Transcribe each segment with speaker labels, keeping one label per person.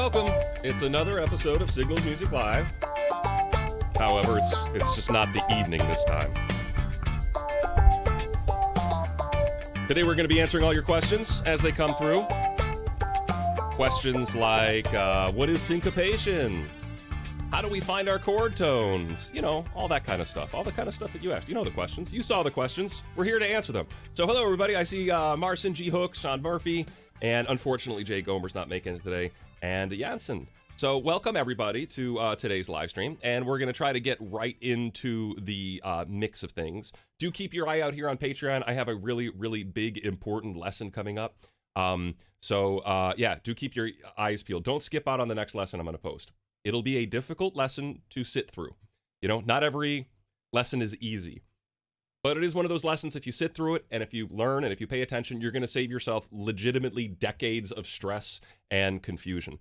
Speaker 1: welcome. It's another episode of Signals Music Live. However, it's just not the evening this time. Today we're going to be answering all your questions as they come through. Questions like, what is syncopation? How do we find our chord tones? You know, all that kind of stuff. All the kind of stuff that you asked. You know the questions. You saw the questions. We're here to answer them. So hello, everybody. I see Marcin G. Hook, Sean Murphy, and unfortunately, Jay Gomer's not making it today, and Jansen. So welcome, everybody, to today's live stream, and we're going to try to get right into the mix of things. Do keep your eye out here on Patreon. I have a really, really big, important lesson coming up. Yeah, do keep your eyes peeled. Don't skip out on the next lesson I'm going to post. It'll be a difficult lesson to sit through. You know, not every lesson is easy, but it is one of those lessons, if you sit through it and if you learn and if you pay attention, you're going to save yourself legitimately decades of stress and confusion.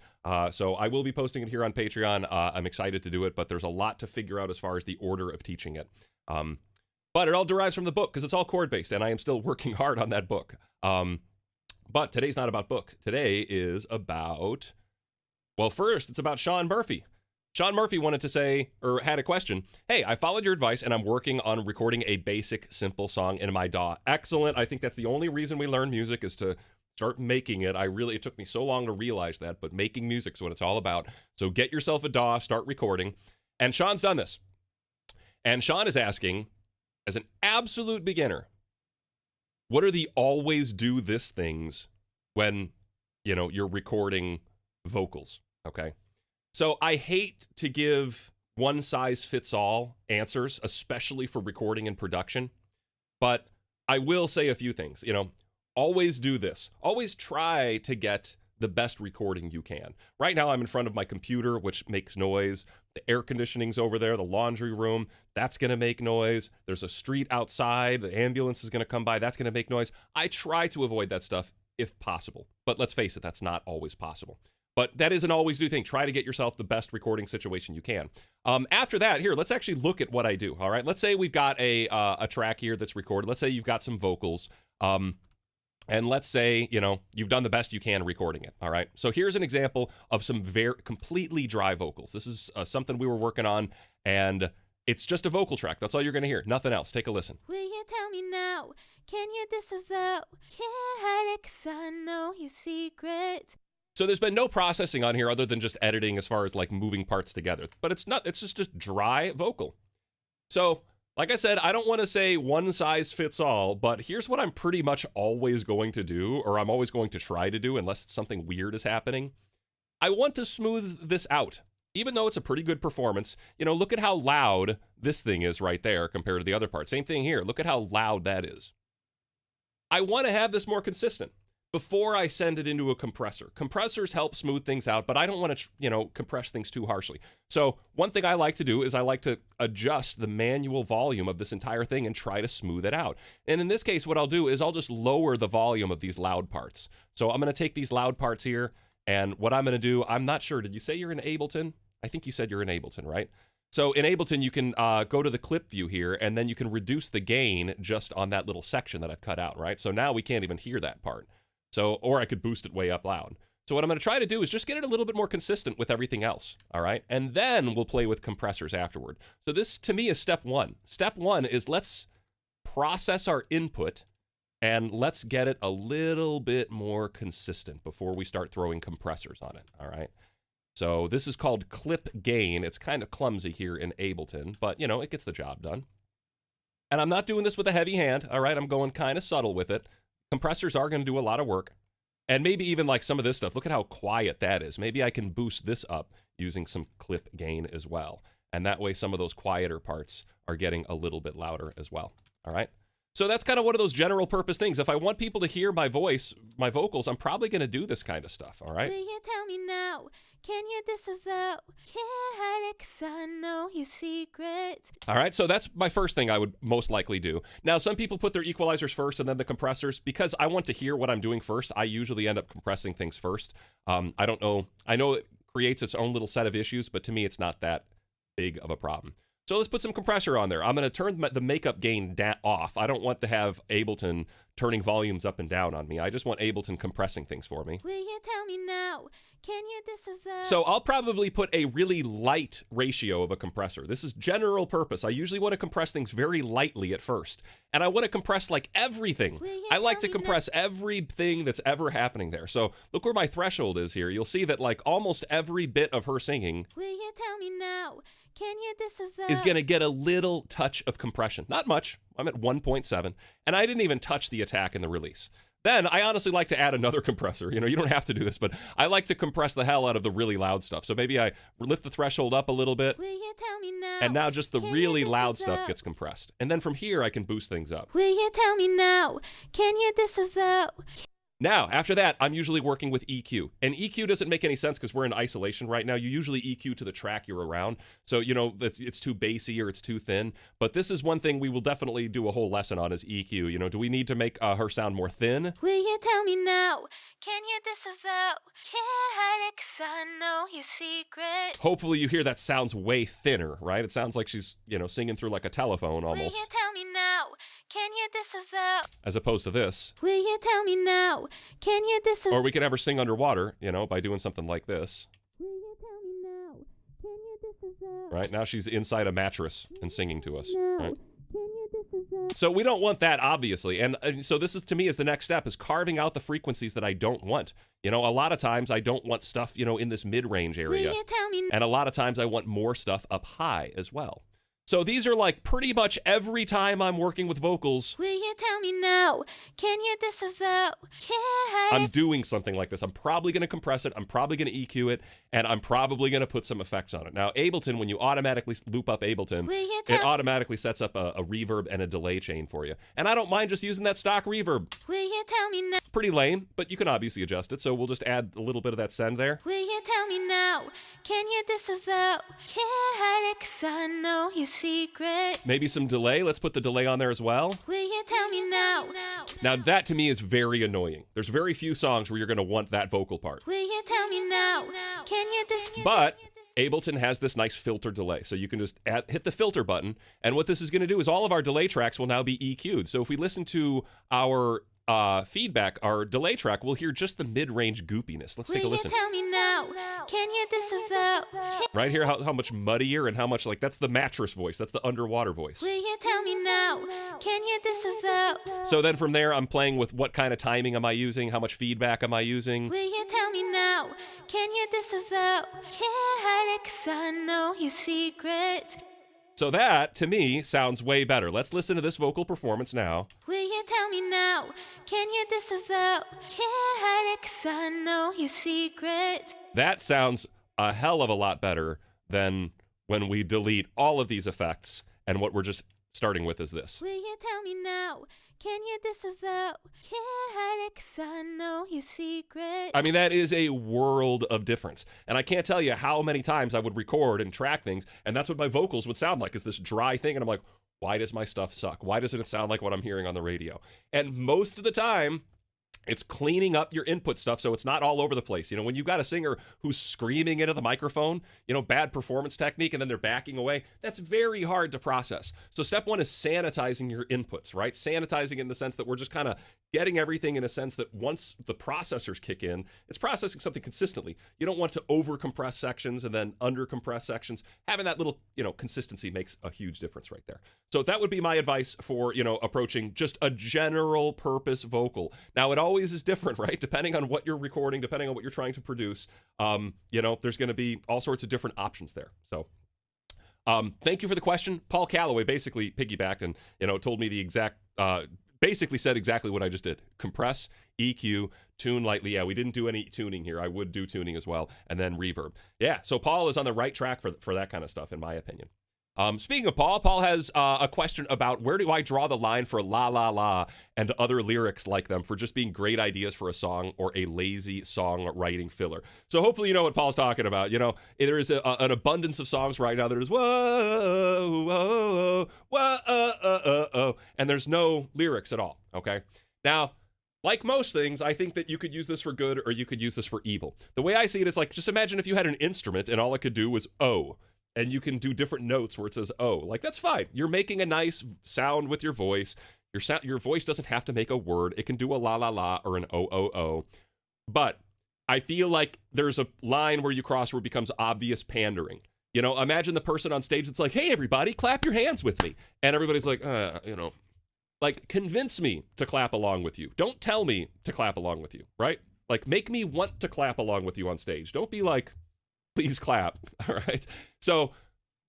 Speaker 1: So I will be posting it here on Patreon. I'm excited to do it, but there's a lot to figure out as far as the order of teaching it. But it all derives from the book because it's all chord-based, and I am still working hard on that book. But today's not about books. Today is about... Well, first, it's about Sean Murphy. Sean Murphy wanted to say, or had a question. Hey, I followed your advice and I'm working on recording a basic, simple song in my DAW. Excellent. I think that's the only reason we learn music is to start making it. It took me so long to realize that, but making music's what it's all about. So get yourself a DAW, start recording. And Sean's done this. And Sean is asking, as an absolute beginner, what are the always do this things when, you know, you're recording vocals? Okay. So I hate to give one size fits all answers, especially for recording and production, but I will say a few things. You know, always do this. Always try to get the best recording you can. Right now I'm in front of my computer, which makes noise. The air conditioning's over there, the laundry room, that's going to make noise. There's a street outside, the ambulance is going to come by, that's going to make noise. I try to avoid that stuff if possible, but let's face it, that's not always possible. But that is an always do thing. Try to get yourself the best recording situation you can. After that, here, let's actually look at what I do, all right? Let's say we've got a track here that's recorded. Let's say you've got some vocals, and let's say, you know, you've done the best you can recording it, all right? So here's an example of some completely dry vocals. This is something we were working on, and it's just a vocal track. That's all you're going to hear. Nothing else. Take a listen.
Speaker 2: Will you tell me now? Can you disavow? Can't hide it 'cause I know your secret.
Speaker 1: So there's been no processing on here other than just editing as far as like moving parts together. But it's just dry vocal. So, like I said, I don't want to say one size fits all, but here's what I'm pretty much always going to do, or I'm always going to try to do unless something weird is happening. I want to smooth this out. Even though it's a pretty good performance, you know, look at how loud this thing is right there compared to the other part. Same thing here. Look at how loud that is. I want to have this more consistent before I send it into a compressor. Compressors help smooth things out, but I don't want to, you know, compress things too harshly. So one thing I like to do is I like to adjust the manual volume of this entire thing and try to smooth it out. And in this case, what I'll do is I'll just lower the volume of these loud parts. So I'm going to take these loud parts here, and what I'm going to do, I'm not sure, did you say you're in Ableton? I think you said you're in Ableton, right? So in Ableton, you can go to the clip view here, and then you can reduce the gain just on that little section that I've cut out, right? So now we can't even hear that part. So, or I could boost it way up loud. So what I'm going to try to do is just get it a little bit more consistent with everything else, all right? And then we'll play with compressors afterward. So this, to me, is step one. Step one is let's process our input and let's get it a little bit more consistent before we start throwing compressors on it, all right? So this is called clip gain. It's kind of clumsy here in Ableton, but, you know, it gets the job done. And I'm not doing this with a heavy hand, all right? I'm going kind of subtle with it. Compressors are going to do a lot of work. And maybe even like some of this stuff, look at how quiet that is. Maybe I can boost this up using some clip gain as well. And that way some of those quieter parts are getting a little bit louder as well. All right. So that's kind of one of those general purpose things. If I want people to hear my voice, my vocals, I'm probably going to do this kind of stuff. All right.
Speaker 2: Will you tell me now? Can you disavow? Can't hide it 'cause I know your secret.
Speaker 1: All right, so that's my first thing I would most likely do. Now, some people put their equalizers first and then the compressors. Because I want to hear what I'm doing first, I usually end up compressing things first. I don't know. I know it creates its own little set of issues, but to me, it's not that big of a problem. So let's put some compressor on there. I'm going to turn the makeup gain off. I don't want to have Ableton turning volumes up and down on me. I just want Ableton compressing things for me.
Speaker 2: Will you tell me now? Can you disavow?
Speaker 1: So I'll probably put a really light ratio of a compressor. This is general purpose. I usually want to compress things very lightly at first. And I want to compress like everything. I like to compress everything that's ever happening there. So look where my threshold is here. You'll see that like almost every bit of her singing
Speaker 2: Will you tell me now? Can you disavow?
Speaker 1: is going to get a little touch of compression. Not much. I'm at 1.7. And I didn't even touch the attack in the release. Then I honestly like to add another compressor. You know, you don't have to do this, but I like to compress the hell out of the really loud stuff. So maybe I lift the threshold up a little bit.
Speaker 2: Will you tell me now?
Speaker 1: And now just the
Speaker 2: Can
Speaker 1: really
Speaker 2: you
Speaker 1: loud
Speaker 2: disavow?
Speaker 1: stuff gets compressed. And then from here, I can boost things up.
Speaker 2: Will you tell me now? Can you disavow?
Speaker 1: Now, after that, I'm usually working with EQ. And EQ doesn't make any sense because we're in isolation right now. You usually EQ to the track you're around. So, you know, it's too bassy or it's too thin. But this is one thing we will definitely do a whole lesson on is EQ. You know, do we need to make her sound more thin?
Speaker 2: Will you tell me now? Can you disavow? Can't hide it 'cause I know your secret.
Speaker 1: Hopefully you hear that sounds way thinner, right? It sounds like she's, you know, singing through like a telephone
Speaker 2: Will you
Speaker 1: almost,
Speaker 2: tell me now? Can you disavow?
Speaker 1: as opposed to this.
Speaker 2: Will you tell me now? Can you disavow?
Speaker 1: Or we could have her sing underwater, you know, by doing something like this.
Speaker 2: Will you tell me now? Can you disavow?
Speaker 1: Right? Now she's inside a mattress and singing to us.
Speaker 2: No.
Speaker 1: Right?
Speaker 2: Can you disavow?
Speaker 1: So we don't want that, obviously. And so this is, to me, is the next step, is carving out the frequencies that I don't want. You know, a lot of times I don't want stuff, you know, in this mid-range area.
Speaker 2: Will you tell me?
Speaker 1: And a lot of times I want more stuff up high as well. So these are like pretty much every time I'm working with vocals,
Speaker 2: Will you tell me now? Can you disavow? Can't hide
Speaker 1: I'm
Speaker 2: it.
Speaker 1: doing something like this. I'm probably going to compress it. I'm probably going to EQ it. And I'm probably going to put some effects on it. Now, Ableton, when you automatically loop up Ableton,
Speaker 2: Will you
Speaker 1: it
Speaker 2: tell?
Speaker 1: automatically sets up a reverb and a delay chain for you. And I don't mind just using that stock reverb.
Speaker 2: Will you tell me now?
Speaker 1: Pretty lame, but you can obviously adjust it. So we'll just add a little bit of that send there.
Speaker 2: Will you tell me now? Can you disavow? Can't hide it 'cause I know your secret.
Speaker 1: Maybe some delay. Let's put the delay on there as well.
Speaker 2: Will you tell me now?
Speaker 1: Now, that to me is very annoying. There's very few songs where you're going to want that vocal part.
Speaker 2: Will you tell me now? Can you disavow?
Speaker 1: But Ableton has this nice filter delay. So you can just hit the filter button. And what this is going to do is all of our delay tracks will now be EQ'd. So if we listen to our feedback, our delay track, we'll hear just the mid-range goopiness. Let's take a
Speaker 2: Will you
Speaker 1: listen.
Speaker 2: tell me now? Can you disavow?
Speaker 1: Right here, how much muddier and how much, like, that's the mattress voice. That's the underwater voice.
Speaker 2: Will you tell me now? Can you disavow?
Speaker 1: So then from there, I'm playing with what kind of timing am I using? How much feedback am I using?
Speaker 2: Will you tell me now? Can you disavow? Can't hide it 'cause I know your secret.
Speaker 1: So that, to me, sounds way better. Let's listen to this vocal performance now.
Speaker 2: Will you tell me now? Can you disavow? Can't hide it 'cause I know your secret.
Speaker 1: That sounds a hell of a lot better than when we delete all of these effects and what we're just starting with is this.
Speaker 2: Will you tell me now? Can you disavow? Can't hide it 'cause I know your secret.
Speaker 1: I mean, that is a world of difference. And I can't tell you how many times I would record and track things, and that's what my vocals would sound like, is this dry thing. And I'm like, why does my stuff suck? Why doesn't it sound like what I'm hearing on the radio? And most of the time, it's cleaning up your input stuff so it's not all over the place. You know, when you've got a singer who's screaming into the microphone, you know, bad performance technique, and then they're backing away, that's very hard to process. So step one is sanitizing your inputs, right? Sanitizing in the sense that we're just kind of getting everything in a sense that once the processors kick in, it's processing something consistently. You don't want to over compress sections and then under compress sections. Having that little, you know, consistency makes a huge difference right there. So that would be my advice for, you know, approaching just a general purpose vocal. Now, it always is different, right? Depending on what you're recording, depending on what you're trying to produce, you know, there's going to be all sorts of different options there. So thank you for the question. Paul Calloway basically piggybacked and, you know, told me the exact, basically said exactly what I just did. Compress, EQ, tune lightly. Yeah, we didn't do any tuning here. I would do tuning as well. And then reverb. Yeah, so Paul is on the right track for that kind of stuff, in my opinion. Speaking of Paul has a question about where do I draw the line for la la la and other lyrics like them for just being great ideas for a song or a lazy songwriting filler. So hopefully you know what Paul's talking about. You know, there is an abundance of songs right now that is whoa, whoa, whoa, and there's no lyrics at all, okay? Now, like most things, I think that you could use this for good or you could use this for evil. The way I see it is like, just imagine if you had an instrument and all it could do was oh. and you can do different notes where it says oh. Like, that's fine. You're making a nice sound with your voice. Your voice doesn't have to make a word. It can do a la la la or an o o o. But I feel like there's a line where you cross where it becomes obvious pandering. You know, imagine the person on stage that's like, hey, everybody, clap your hands with me. And everybody's like, you know, like, convince me to clap along with you. Don't tell me to clap along with you, right? Like, make me want to clap along with you on stage. Don't be like, please clap, all right? So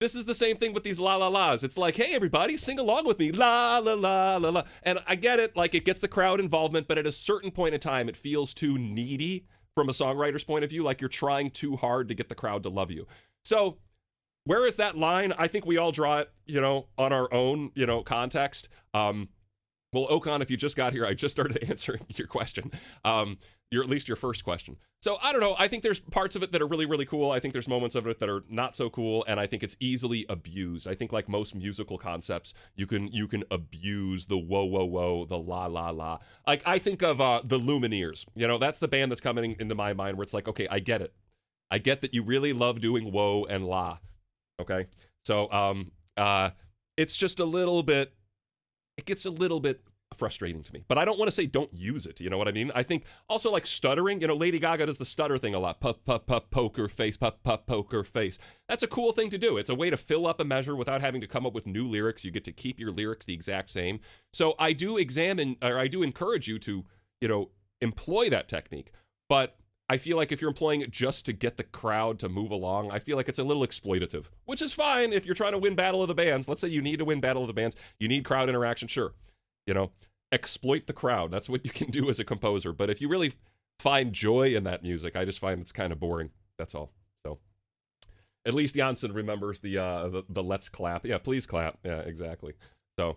Speaker 1: this is the same thing with these la la las. It's like, hey, everybody, sing along with me, la la la la la. And I get it, like, it gets the crowd involvement, but at a certain point in time, it feels too needy from a songwriter's point of view, like you're trying too hard to get the crowd to love you. So where is that line? I think we all draw it, you know, on our own, you know, context. Well, Okan, if you just got here, I just started answering your question. At least your first question. So I don't know. I think there's parts of it that are really, really cool. I think there's moments of it that are not so cool, and I think it's easily abused. I think, like most musical concepts, you can abuse the whoa, whoa, whoa, the la, la, la. Like, I think of the Lumineers. You know, that's the band that's coming into my mind where it's like, okay, I get it. I get that you really love doing whoa and la. Okay? So it's just a little bit, it gets a little bit frustrating to me, but I don't want to say don't use it. You know what I mean? I think also, like, stuttering, you know, Lady Gaga does the stutter thing a lot. Pup, pup, pup, poker face, pup, pup, poker face. That's a cool thing to do. It's a way to fill up a measure without having to come up with new lyrics. You get to keep your lyrics the exact same. So I do encourage you to, you know, employ that technique, but I feel like if you're employing it just to get the crowd to move along, I feel like it's a little exploitative, which is fine if you're trying to win Battle of the Bands. Let's say you need to win Battle of the Bands. You need crowd interaction, sure. You know, exploit the crowd. That's what you can do as a composer. But if you really find joy in that music, I just find it's kind of boring. That's all. So at least Janssen remembers the let's clap. Yeah, please clap. Yeah, exactly. So,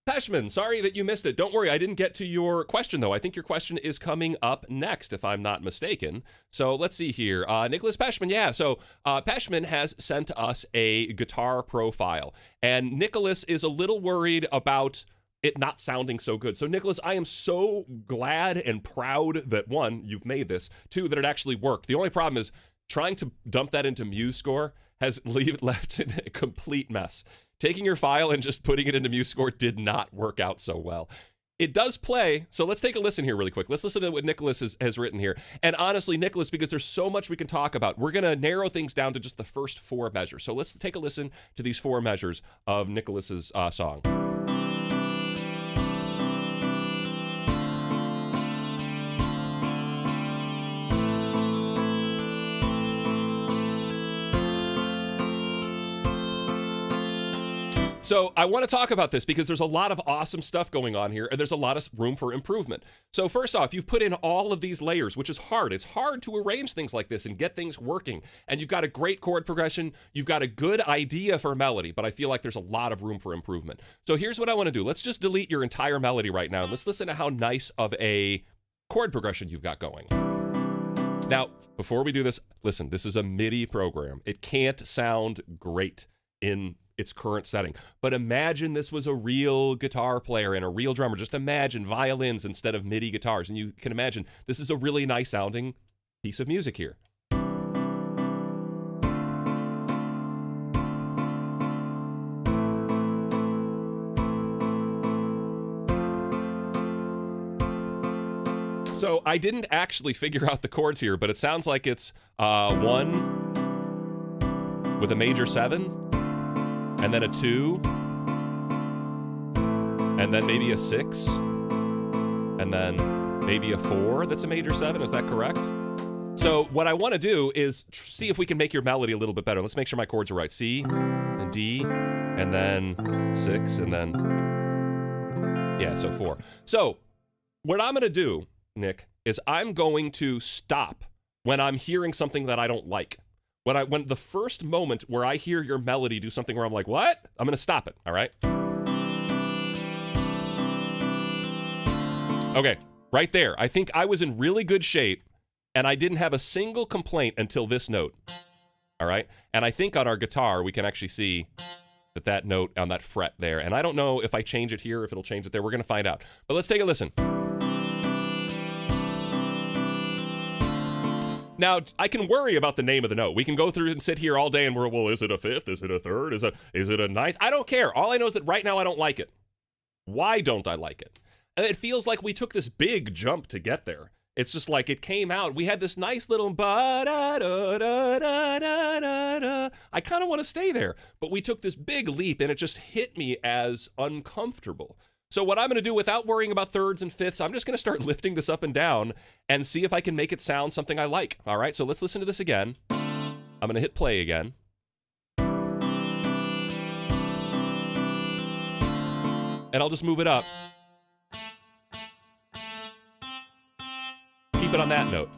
Speaker 1: Peshman, sorry that you missed it. Don't worry, I didn't get to your question, though. I think your question is coming up next, if I'm not mistaken. So let's see here. Nicholas Peshman, yeah. So Peshman has sent us a guitar profile, and Nicholas is a little worried about it not sounding so good. So Nicholas, I am so glad and proud that, one, you've made this, two, that it actually worked. The only problem is trying to dump that into MuseScore has left it a complete mess. Taking your file and just putting it into MuseScore did not work out so well. It does play, so let's take a listen here really quick. Let's listen to what Nicholas has written here. And honestly, Nicholas, because there's so much we can talk about, we're going to narrow things down to just the first four measures. So let's take a listen to these four measures of Nicholas's song. So I want to talk about this because there's a lot of awesome stuff going on here, and there's a lot of room for improvement. So first off, you've put in all of these layers, which is hard. It's hard to arrange things like this and get things working. And you've got a great chord progression. You've got a good idea for melody, but I feel like there's a lot of room for improvement. So here's what I want to do. Let's just delete your entire melody right now. And let's listen to how nice of a chord progression you've got going. Now, before we do this, listen, this is a MIDI program. It can't sound great in its current setting. But imagine this was a real guitar player and a real drummer. Just imagine violins instead of MIDI guitars. And you can imagine this is a really nice sounding piece of music here. So I didn't actually figure out the chords here, but it sounds like it's 1 with a major 7. And then a 2, and then maybe a 6, and then maybe a 4 that's a major 7. Is that correct? So what I want to do is see if we can make your melody a little bit better. Let's make sure my chords are right. C, and D, and then 6, and then, yeah, so 4. So what I'm going to do, Nick, is I'm going to stop when I'm hearing something that I don't like. When the first moment where I hear your melody do something where I'm like, what? I'm going to stop it, all right? Okay, right there. I think I was in really good shape, and I didn't have a single complaint until this note, all right? And I think on our guitar, we can actually see that note on that fret there. And I don't know if I change it here, if it'll change it there. We're going to find out. But let's take a listen. Now, I can worry about the name of the note. We can go through and sit here all day and we're, well, is it a fifth? Is it a third? Is it a ninth? I don't care. All I know is that right now I don't like it. Why don't I like it? And it feels like we took this big jump to get there. It's just like it came out. We had this nice little ba-da-da-da-da-da-da. I kind of want to stay there, but we took this big leap and it just hit me as uncomfortable. So what I'm going to do without worrying about thirds and fifths, I'm just going to start lifting this up and down and see if I can make it sound something I like. All right, so let's listen to this again. I'm going to hit play again. And I'll just move it up. Keep it on that note.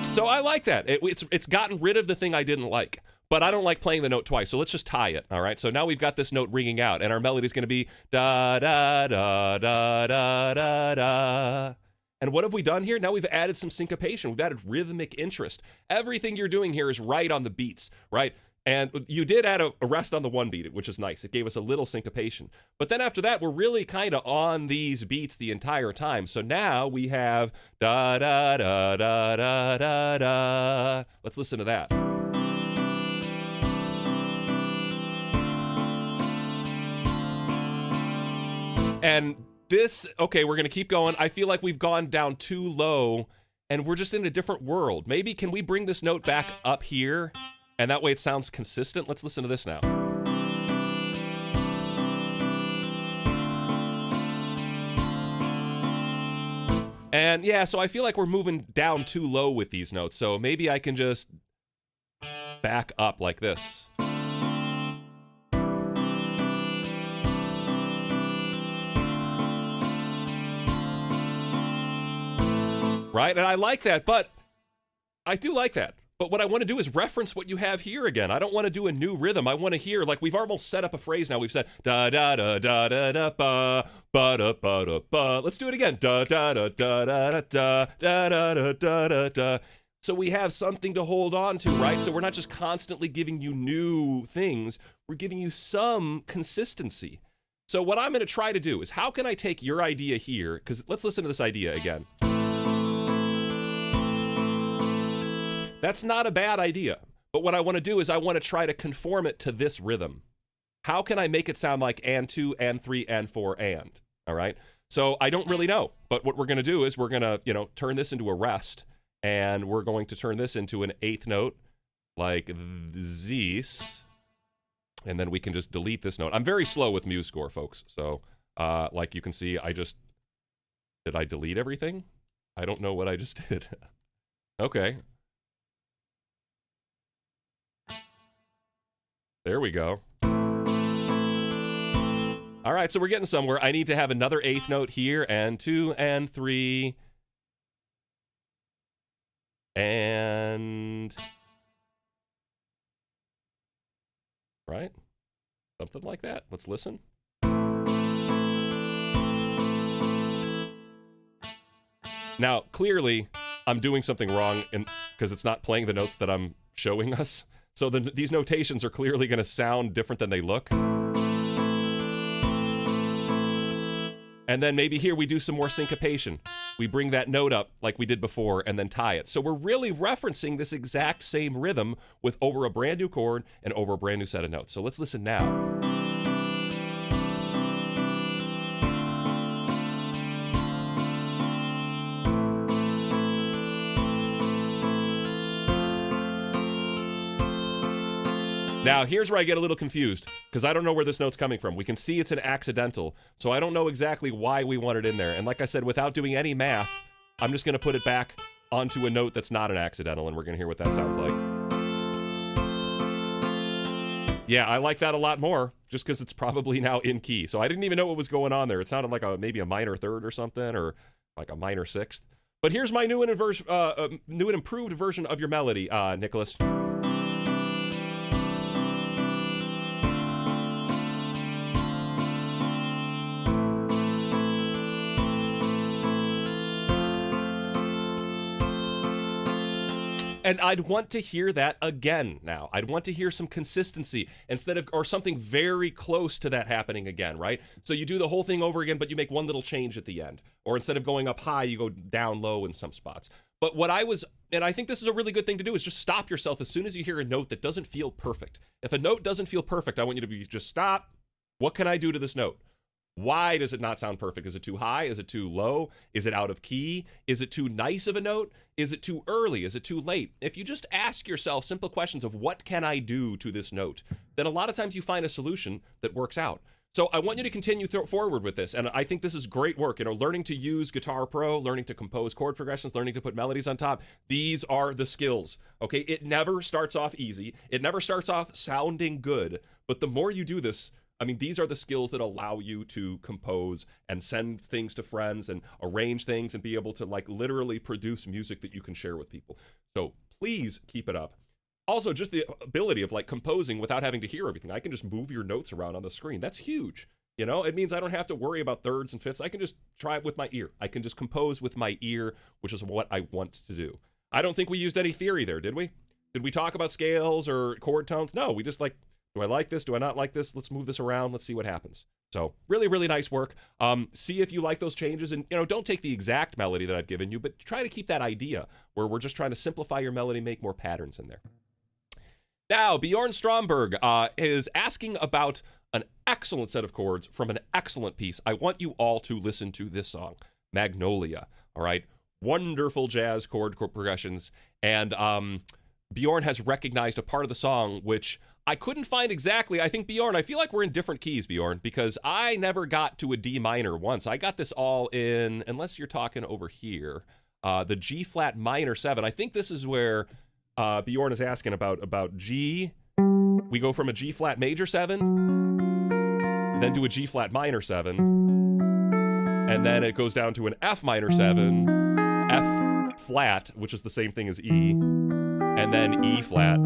Speaker 1: So I like that. It's gotten rid of the thing I didn't like. But I don't like playing the note twice, so let's just tie it, all right? So now we've got this note ringing out, and our melody's going to be da-da-da-da-da-da-da. And what have we done here? Now we've added some syncopation. We've added rhythmic interest. Everything you're doing here is right on the beats, right? And you did add a rest on the one beat, which is nice. It gave us a little syncopation. But then after that, we're really kind of on these beats the entire time. So now we have da-da-da-da-da-da-da. Let's listen to that. And this, okay, we're going to keep going. I feel like we've gone down too low and we're just in a different world. Maybe can we bring this note back up here? And that way it sounds consistent. Let's listen to this now. And yeah, so I feel like we're moving down too low with these notes. So maybe I can just back up like this. Right? And I like that, but I do like that. But what I want to do is reference what you have here again. I don't want to do a new rhythm. I want to hear, like we've almost set up a phrase now. We've said da da da da da da ba ba da ba da ba. Let's do it again. Da da da da da da da da da da da da. So we have something to hold on to, right? So we're not just constantly giving you new things. We're giving you some consistency. So what I'm going to try to do is how can I take your idea here? Because let's listen to this idea again. That's not a bad idea, but what I want to do is I want to try to conform it to this rhythm. How can I make it sound like and 2, and 3, and 4, and? All right? So I don't really know, but what we're going to do is we're going to, turn this into a rest, and we're going to turn this into an 8th note, like this, and then we can just delete this note. I'm very slow with MuseScore, folks, so like you can see, did I delete everything? I don't know what I just did. Okay. There we go. All right, so we're getting somewhere. I need to have another 8th note here, and 2, and 3, and... right? Something like that. Let's listen. Now, clearly, I'm doing something wrong because it's not playing the notes that I'm showing us. So these notations are clearly going to sound different than they look. And then maybe here we do some more syncopation. We bring that note up like we did before and then tie it. So we're really referencing this exact same rhythm with over a brand new chord and over a brand new set of notes. So let's listen now. Now, here's where I get a little confused, because I don't know where this note's coming from. We can see it's an accidental, so I don't know exactly why we want it in there. And like I said, without doing any math, I'm just going to put it back onto a note that's not an accidental, and we're going to hear what that sounds like. Yeah, I like that a lot more, just because it's probably now in key. So I didn't even know what was going on there. It sounded like maybe a minor third or something, or like a minor sixth. But here's my new and improved version of your melody, Nicholas. And I'd want to hear that again now. I'd want to hear some consistency instead of, or something very close to that happening again, right? So you do the whole thing over again, but you make one little change at the end. Or instead of going up high, you go down low in some spots. But what I was, and I think this is a really good thing to do, is just stop yourself as soon as you hear a note that doesn't feel perfect. If a note doesn't feel perfect, I want you to be just stop. What can I do to this note? Why does it not sound perfect? Is it too high? Is it too low? Is it out of key? Is it too nice of a note? Is it too early? Is it too late? If you just ask yourself simple questions of what can I do to this note, then a lot of times you find a solution that works out. So I want you to continue forward with this. And I think this is great work. Learning to use Guitar Pro, learning to compose chord progressions, learning to put melodies on top. These are the skills, okay? It never starts off easy. It never starts off sounding good. But the more you do this, I mean, these are the skills that allow you to compose and send things to friends and arrange things and be able to like literally produce music that you can share with people. So please keep it up. Also, just the ability of like composing without having to hear everything. I can just move your notes around on the screen. That's huge. It means I don't have to worry about thirds and fifths. I can just try it with my ear. I can just compose with my ear, which is what I want to do. I don't think we used any theory there, did we? Did we talk about scales or chord tones? No, we just like, do I like this? Do I not like this? Let's move this around. Let's see what happens. So really, really nice work. See if you like those changes, and don't take the exact melody that I've given you, but try to keep that idea where we're just trying to simplify your melody, make more patterns in there. Now, Bjorn Stromberg is asking about an excellent set of chords from an excellent piece. I want you all to listen to this song, Magnolia. All right, wonderful jazz chord progressions, and Bjorn has recognized a part of the song which I couldn't find exactly. I think, Bjorn, I feel like we're in different keys, Bjorn, because I never got to a D minor once. I got this all in, unless you're talking over here, the G flat minor 7. I think this is where Bjorn is asking about G. We go from a G flat major 7, then to a G flat minor 7, and then it goes down to an F minor 7, F flat, which is the same thing as E, and then E flat.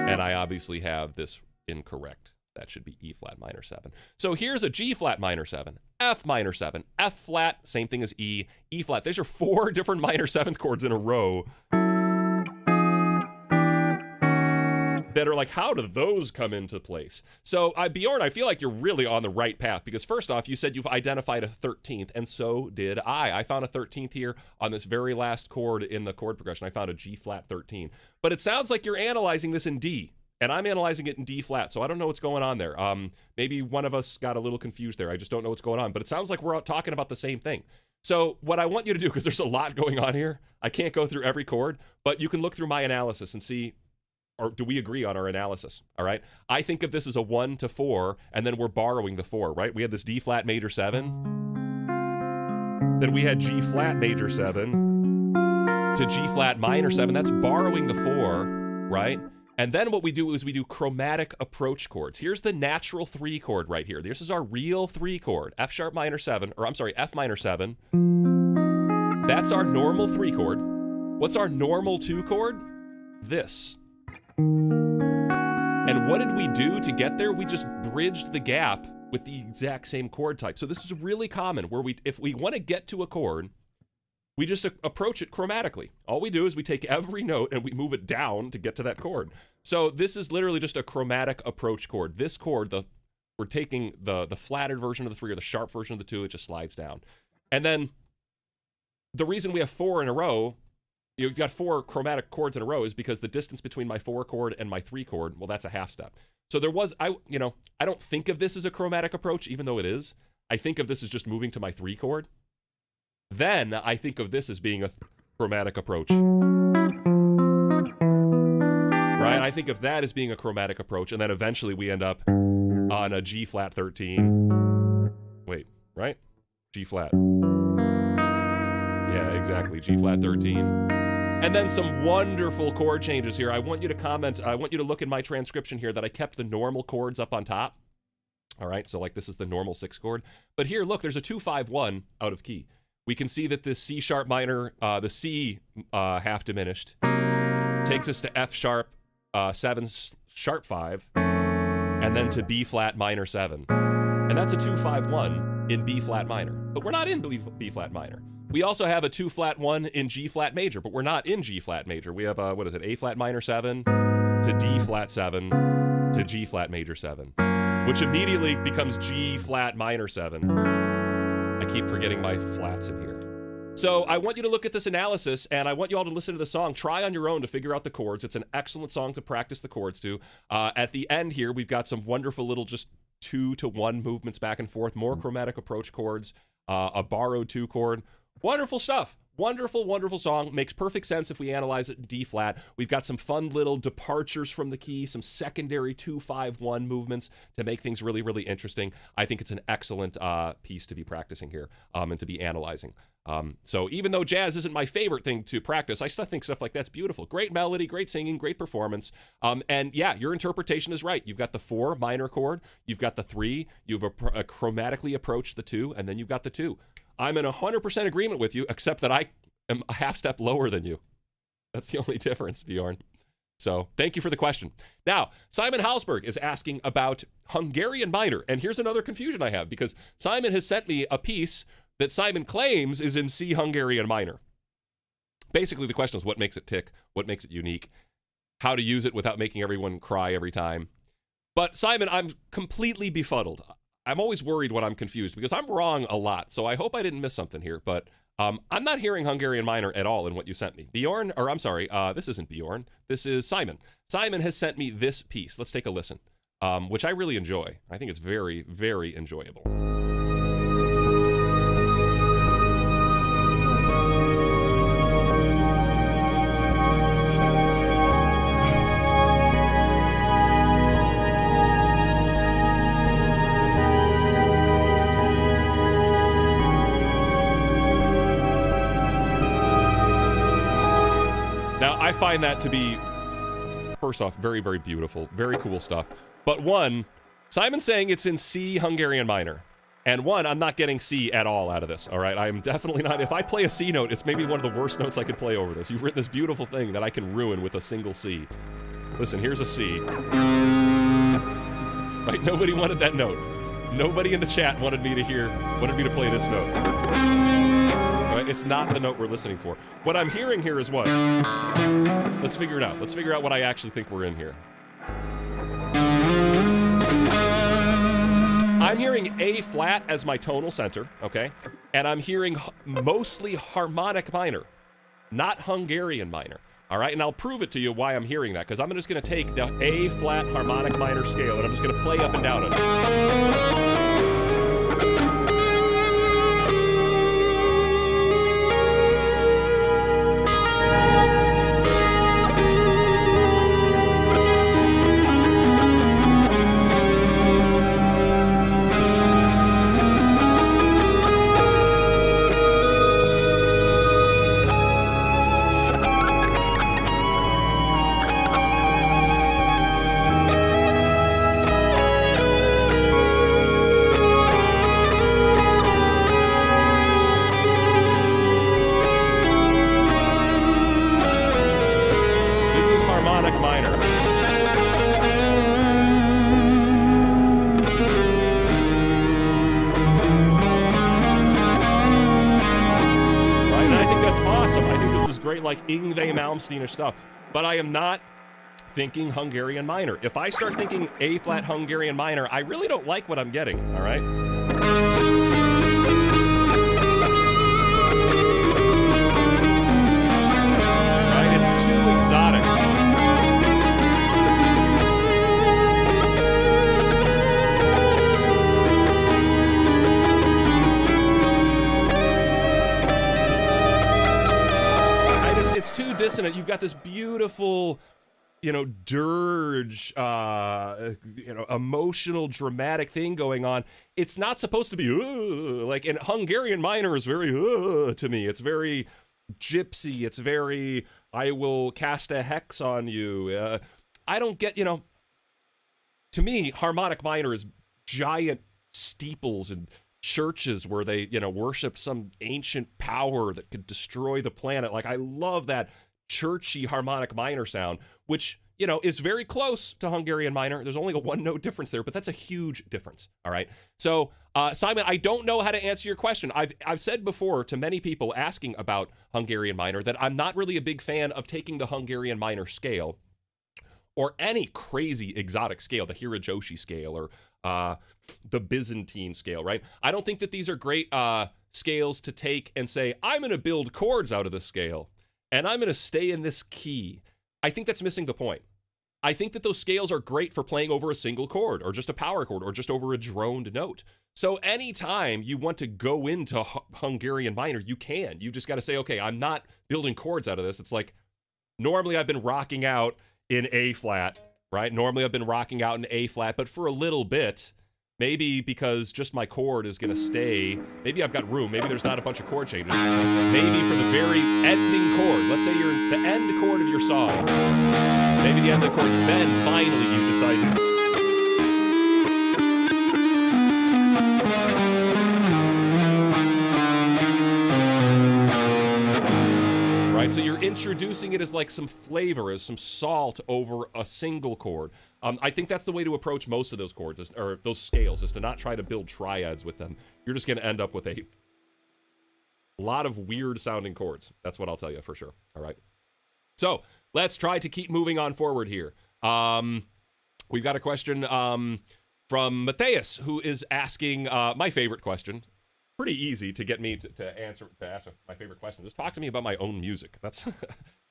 Speaker 1: And I obviously have this incorrect. That should be E flat minor 7. So here's a G flat minor 7, F minor 7, F flat, same thing as E, E flat. These are 4 different minor 7th chords in a row that are like, how do those come into place? So Bjorn, I feel like you're really on the right path, because first off, you said you've identified a 13th, and so did I. I found a 13th here on this very last chord in the chord progression. I found a G flat 13. But it sounds like you're analyzing this in D, and I'm analyzing it in D flat, so I don't know what's going on there. Maybe one of us got a little confused there. I just don't know what's going on, but it sounds like we're out talking about the same thing. So what I want you to do, because there's a lot going on here, I can't go through every chord, but you can look through my analysis and see, or do we agree on our analysis? All right. I think of this as a 1 to 4, and then we're borrowing the 4, right? We had this D flat major 7. Then we had G flat major 7 to G flat minor 7. That's borrowing the 4, right? And then what we do is we do chromatic approach chords. Here's the natural 3 chord right here. This is our real 3 chord, F sharp minor 7, or I'm sorry, F minor 7. That's our normal 3 chord. What's our normal 2 chord? This. And what did we do to get there? We just bridged the gap with the exact same chord type. So this is really common, where if we want to get to a chord, we just approach it chromatically. All we do is we take every note and we move it down to get to that chord. So this is literally just a chromatic approach chord. This chord, we're taking the flatted version of the 3 or the sharp version of the 2, it just slides down. And then the reason we have 4 in a row, you've got 4 chromatic chords in a row, is because the distance between my 4 chord and my 3 chord, well, that's a half step. So there was, I don't think of this as a chromatic approach, even though it is. I think of this as just moving to my 3 chord. Then I think of this as being a chromatic approach. Right? I think of that as being a chromatic approach, and then eventually we end up on a G flat 13. Wait, right? G flat. Yeah, exactly. G flat 13. And then some wonderful chord changes here. I want you to comment. I want you to look in my transcription here that I kept the normal chords up on top. All right, so like this is the normal 6 chord. But here, look, there's a 2-5-1 out of key. We can see that this C sharp minor, the C half diminished, takes us to F sharp 7 sharp 5, and then to B flat minor 7. And that's a 2-5-1 in B flat minor. But we're not in B flat minor. We also have a 2 flat 1 in G flat major, but we're not in G flat major. We have what is it? A flat minor 7 to D flat 7 to G flat major 7, which immediately becomes G flat minor 7. I keep forgetting my flats in here. So I want you to look at this analysis, and I want you all to listen to the song. Try on your own to figure out the chords. It's an excellent song to practice the chords to. At the end here, we've got some wonderful little just 2 to 1 movements back and forth, more chromatic approach chords, a borrowed 2 chord. Wonderful stuff. Wonderful, wonderful song. Makes perfect sense if we analyze it in D flat. We've got some fun little departures from the key, some secondary 2-5-1 movements to make things really, really interesting. I think it's an excellent piece to be practicing here and to be analyzing. So even though jazz isn't my favorite thing to practice, I still think stuff like that's beautiful. Great melody, great singing, great performance. And yeah, your interpretation is right. You've got the 4 minor chord, you've got the 3, you've chromatically approached the 2, and then you've got the 2. I'm in 100% agreement with you, except that I am a half step lower than you. That's the only difference, Bjorn. So thank you for the question. Now, Simon Halsberg is asking about Hungarian minor. And here's another confusion I have, because Simon has sent me a piece that Simon claims is in C Hungarian minor. Basically, the question is what makes it tick, what makes it unique, how to use it without making everyone cry every time. But Simon, I'm completely befuddled. I'm always worried when I'm confused because I'm wrong a lot. So I hope I didn't miss something here. But I'm not hearing Hungarian minor at all in what you sent me. Bjorn, or I'm sorry, this isn't Bjorn. This is Simon. Simon has sent me this piece. Let's take a listen, which I really enjoy. I think it's very, very enjoyable. I find that to be, first off, very, very beautiful, very cool stuff. But one, Simon's saying it's in C Hungarian minor. And one, I'm not getting C at all out of this, all right? I'm definitely not. If I play a C note, it's maybe one of the worst notes I could play over this. You've written this beautiful thing that I can ruin with a single C. Listen, here's a C. Right? Nobody wanted that note. Nobody in the chat wanted me to play this note. Right? It's not the note we're listening for. What I'm hearing here is what? Let's figure it out. Let's figure out what I actually think we're in here. I'm hearing A flat as my tonal center, okay? And I'm hearing mostly harmonic minor, not Hungarian minor, all right? And I'll prove it to you why I'm hearing that, because I'm just going to take the A flat harmonic minor scale, and I'm just going to play up and down it. Like Yngwie Malmsteen stuff, but I am not thinking Hungarian minor. If I start thinking A flat Hungarian minor, I really don't like what I'm getting, all right? Right? It's too exotic. It's too dissonant. You've got this beautiful, dirge, emotional, dramatic thing going on. It's not supposed to be, like, and Hungarian minor is very, to me. It's very gypsy. It's very, I will cast a hex on you. I don't get, to me, harmonic minor is giant steeples and churches where they, worship some ancient power that could destroy the planet. Like, I love that churchy harmonic minor sound, which is very close to Hungarian minor. There's only a one note difference there, but that's a huge difference. All right. So, Simon, I don't know how to answer your question. I've said before to many people asking about Hungarian minor that I'm not really a big fan of taking the Hungarian minor scale or any crazy exotic scale, the Hirajoshi scale or the Byzantine scale, right? I don't think that these are great scales to take and say, I'm going to build chords out of this scale and I'm going to stay in this key. I think that's missing the point. I think that those scales are great for playing over a single chord or just a power chord or just over a droned note. So anytime you want to go into Hungarian minor, you can. You just got to say, okay, I'm not building chords out of this. It's like, normally I've been rocking out in A flat, right? Normally I've been rocking out in A flat, but for a little bit, maybe because just my chord is going to stay, maybe I've got room, maybe there's not a bunch of chord changes, maybe for the very ending chord, let's say you're the end chord of your song, maybe the end of the chord, then finally you decide to... Right, so you're introducing it as like some flavor, as some salt over a single chord. I think that's the way to approach most of those chords, or those scales, is to not try to build triads with them. You're just going to end up with a lot of weird sounding chords. That's what I'll tell you for sure. All right. So let's try to keep moving on forward here. We've got a question from Matthias, who is asking my favorite question. Pretty easy to get me to ask my favorite question. Just talk to me about my own music. That's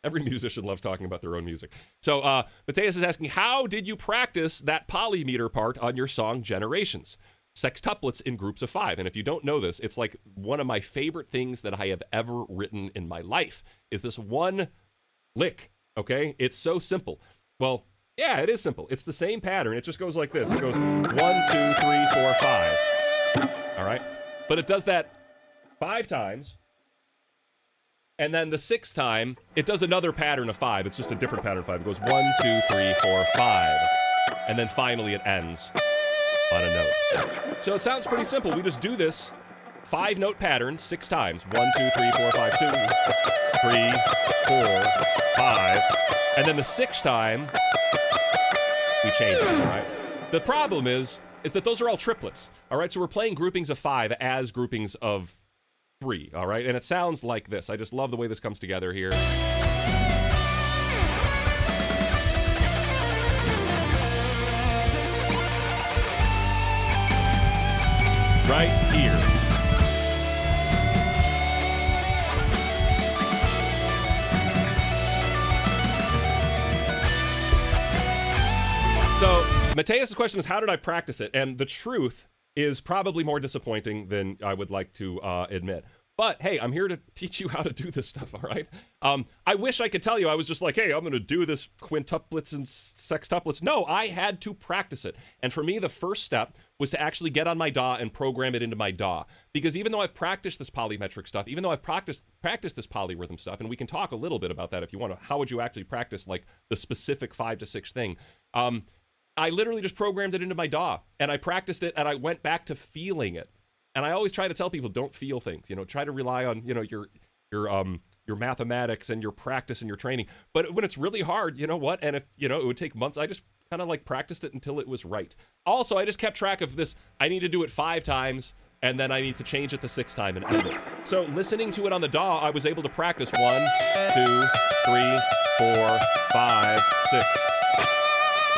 Speaker 1: every musician loves talking about their own music. So Matthias is asking, how did you practice that polymeter part on your song Generations? Sextuplets in groups of 5. And if you don't know this, it's like one of my favorite things that I have ever written in my life is this one lick. Okay, it's so simple. Well, yeah, it is simple. It's the same pattern. It just goes like this. It goes 1, 2, 3, 4, 5. All right. But it does that 5 times, and then the 6th time, it does another pattern of 5. It's just a different pattern of 5. It goes 1, 2, 3, 4, 5. And then finally it ends on a note. So it sounds pretty simple. We just do this 5-note pattern 6 times. 1, 2, 3, 4, 5, 2, 3, 4, 5. And then the 6th time, we change it, all right? The problem is that those are all triplets, all right? So we're playing groupings of 5 as groupings of 3, all right? And it sounds like this. I just love the way this comes together here. Right here. So Mateus' question is, how did I practice it? And the truth is probably more disappointing than I would like to admit. But hey, I'm here to teach you how to do this stuff, all right? I wish I could tell you I was just like, hey, I'm going to do this quintuplets and sextuplets. No, I had to practice it. And for me, the first step was to actually get on my DAW and program it into my DAW. Because even though I've practiced this polymetric stuff, even though I've practiced this polyrhythm stuff, and we can talk a little bit about that if you want to, how would you actually practice like the specific 5 to 6 thing? I literally just programmed it into my DAW, and I practiced it, and I went back to feeling it. And I always try to tell people, don't feel things. Try to rely on your mathematics and your practice and your training. But when it's really hard, you know what? And if it would take months, I just kind of like practiced it until it was right. Also, I just kept track of this. I need to do it 5 times, and then I need to change it the 6th time and end it. So listening to it on the DAW, I was able to practice 1, 2, 3, 4, 5, 6.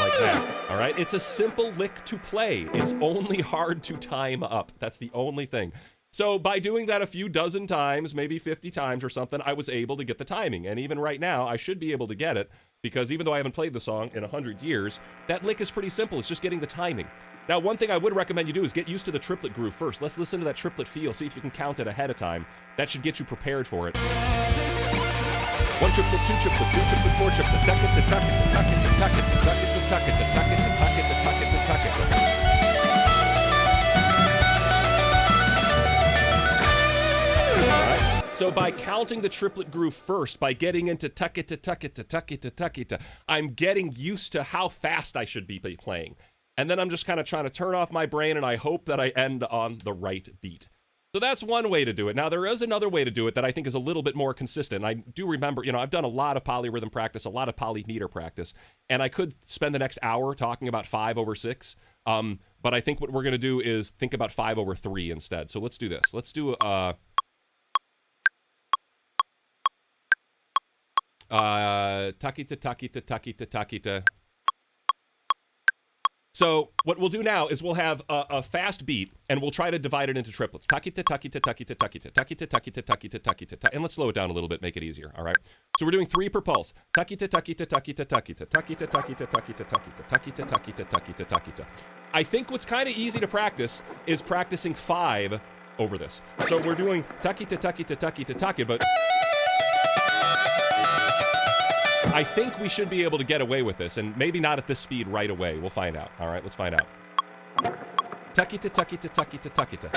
Speaker 1: Like that, all right? It's a simple lick to play. It's only hard to time up. That's the only thing. So by doing that a few dozen times, maybe 50 times or something, I was able to get the timing. And even right now, I should be able to get it because even though I haven't played the song in 100 years, that lick is pretty simple. It's just getting the timing. Now, one thing I would recommend you do is get used to the triplet groove first. Let's listen to that triplet feel, see if you can count it ahead of time. That should get you prepared for it. 1 triplet, 2 triplet, 3 triplet, 4 triplet, tuck it to tuck it to tuck it to tuck it to tuck it to tuck it to tuck it to tuck it to tuck it to tuck it to. All right. So by counting the triplet groove first, by getting into tuck it to tuck it to tuck it to tuck it to, I'm getting used to how fast I should be playing. And then I'm just kind of trying to turn off my brain, and I hope that I end on the right beat. So that's one way to do it. Now, there is another way to do it that I think is a little bit more consistent. I do remember, I've done a lot of polyrhythm practice, a lot of polymeter practice, and I could spend the next hour talking about 5/6. But I think what we're going to do is think about 5/3 instead. So let's do this. Let's do takita, takita, takita, takita. So what we'll do now is we'll have a fast beat, and we'll try to divide it into triplets. Takita, takita, takita, takita, takita, takita, takita, takita, and let's slow it down a little bit, make it easier, all right? So we're doing 3 per pulse. Takita, takita, takita, takita, takita, takita, takita, takita, takita, takita, takita, takita. I think what's kind of easy to practice is practicing 5 over this. So we're doing takita, takita, takita, takita, but I think we should be able to get away with this, and maybe not at this speed right away. We'll find out. All right, let's find out. Takita, takita, takita, takita.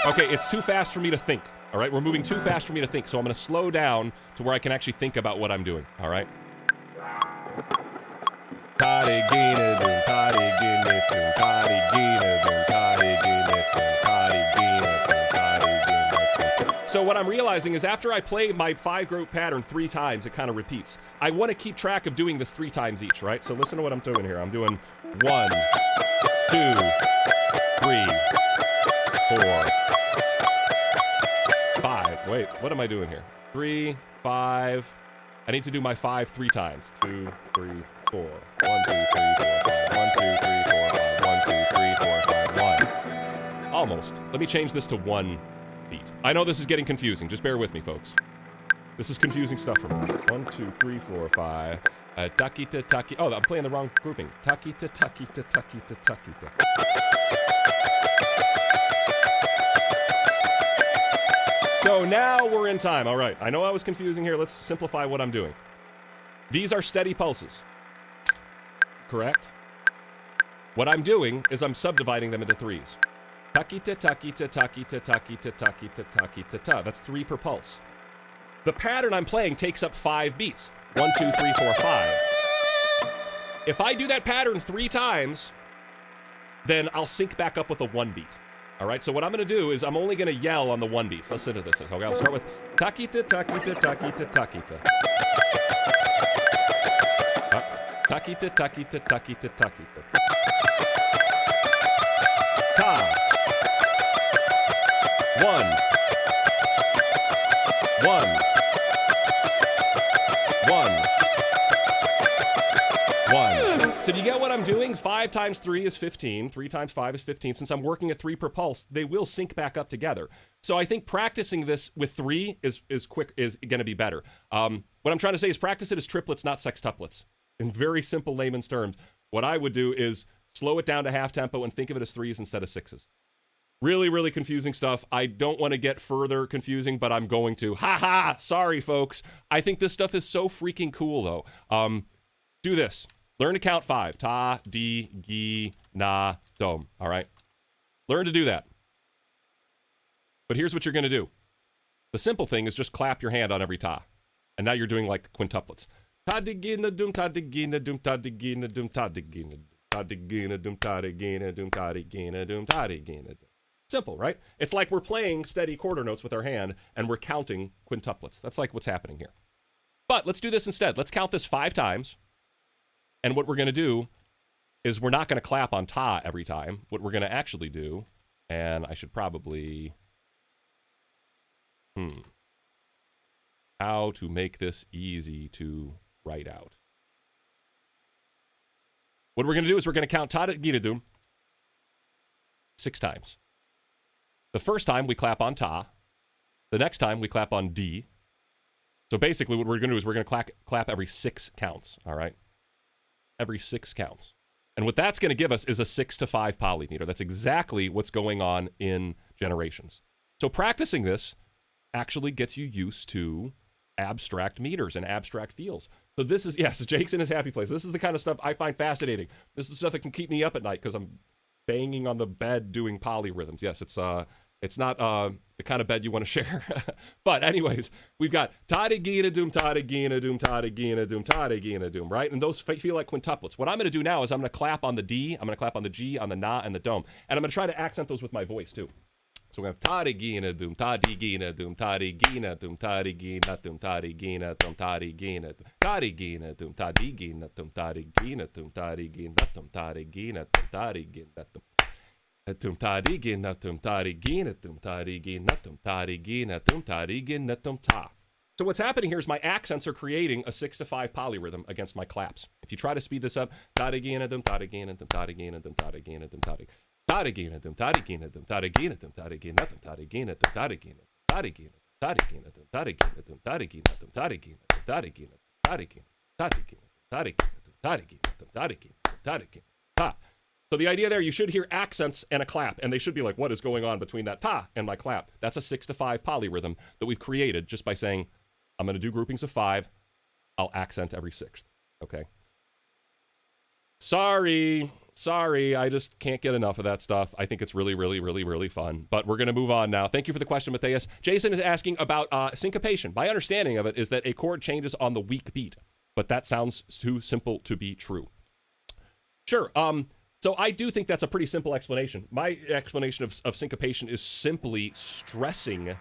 Speaker 1: Okay, it's too fast for me to think. All right, we're moving too fast for me to think, so I'm going to slow down to where I can actually think about what I'm doing. All right. So what I'm realizing is after I play my 5-group pattern 3 times, it kind of repeats. I want to keep track of doing this 3 times each, right? So listen to what I'm doing here. I'm doing 1, 2, 3, 4, 5. Wait, what am I doing here? 3, 5. I need to do my 5 3 times. 2, 3, 4. 1, 2, 3, 4, 5. 1, 2, 3, 4, 5. 1, 2, 3, 4, 5. 1. Almost. Let me change this to 1 beat. I know this is getting confusing. Just bear with me, folks. This is confusing stuff for me. 1, 2, 3, 4, 5. Takita, takita. Oh, I'm playing the wrong grouping. Takita, takita, takita, takita. So now we're in time. All right. I know I was confusing here. Let's simplify what I'm doing. These are steady pulses. Correct? What I'm doing is I'm subdividing them into 3s. Takita, takita, takita, takita, takita, takita, ta. That's 3 per pulse. The pattern I'm playing takes up 5 beats. 1, 2, 3, 4, 5. If I do that pattern 3 times, then I'll sync back up with a 1 beat. All right, so what I'm going to do is I'm only going to yell on the 1 beats. Listen to this. Okay, I'll start with takita, takita, takita, takita. Takita, takita, takita, takita. Ta. 1. 1. 1. 1. So do you get what I'm doing? 5 times 3 is 15. 3 times 5 is 15. Since I'm working at 3 per pulse, they will sync back up together. So I think practicing this with 3 is going to be better. What I'm trying to say is practice it as triplets, not sextuplets. In very simple layman's terms, what I would do is slow it down to half tempo and think of it as 3s instead of 6s. Really, really confusing stuff. I don't want to get further confusing, but I'm going to. Ha ha! Sorry, folks. I think this stuff is so freaking cool, though. Do this. Learn to count 5. Ta, di, gi, na, dom. All right? Learn to do that. But here's what you're going to do. The simple thing is just clap your hand on every ta. And now you're doing like quintuplets. Ta, di, gi, na, dum, ta, di, gi, na, dum, ta, di, gi, na, dum, ta, di, gi, na, ta, di, gi, na, dum, ta, di, gi, na, dum, ta, di, gi, na, dum, ta, di, gi, na. Simple, right? It's like we're playing steady quarter notes with our hand and we're counting quintuplets. That's like what's happening here. But let's do this instead. Let's count this 5 times. And what we're going to do is we're not going to clap on ta every time. What we're going to actually do, and I should probably... How to make this easy to write out. What we're going to do is we're going to count ta di gi dum 6 times. The first time we clap on ta. The next time we clap on di. So basically what we're going to do is we're going to clap every 6 counts, all right? Every 6 counts. And what that's going to give us is a 6 to 5 polymeter. That's exactly what's going on in generations. So practicing this actually gets you used to abstract meters and abstract feels. So this is, yes, Jake's in his happy place. This is the kind of stuff I find fascinating. This is the stuff that can keep me up at night because I'm banging on the bed doing polyrhythms. Yes, it's It's not the kind of bed you want to share. But anyways, we've got tada gina doom, tada gina doom, tada gina doom, tada gina doom, right? And those feel like quintuplets. What I'm going to do now is I'm going to clap on the D, I'm going to clap on the G, on the na, and the dome. And I'm going to try to accent those with my voice too. So we have tada gina doom, tada gina doom, tada gina doom, tada gina doom, tada gina doom, tada gina doom, tada gina doom, tada gina doom, tada gina doom, tada gina doom, tada gina doom, tada gina doom. Tum tadi gina tum tadi gina tum tadi gina tum tadi gina tum tadi gina tum ta. So what's happening here is my accents are creating a 6-to-5 polyrhythm against my claps. If you try to speed this up, tadi gina tum tadi gina tum tadi gina tum tadi gina tum tadi tadi gina tum tadi gina tum tadi gina tum tadi gina tum tadi gina tum tadi gina tadi gina tadi gina tum tadi gina tum tadi gina tum tadi gina tum tadi gina tadi gina tadi gina tadi gina tum tadi gina tum tadi gina tadi gina ta. So the idea there, you should hear accents and a clap, and they should be like, what is going on between that ta and my clap? That's a 6-to-5 polyrhythm that we've created just by saying, I'm going to do groupings of 5. I'll accent every 6th, okay? Sorry, I just can't get enough of that stuff. I think it's really, really, really, really fun. But we're going to move on now. Thank you for the question, Matthias. Jason is asking about syncopation. My understanding of it is that a chord changes on the weak beat, but that sounds too simple to be true. Sure, so I do think that's a pretty simple explanation. My explanation of syncopation is simply stressing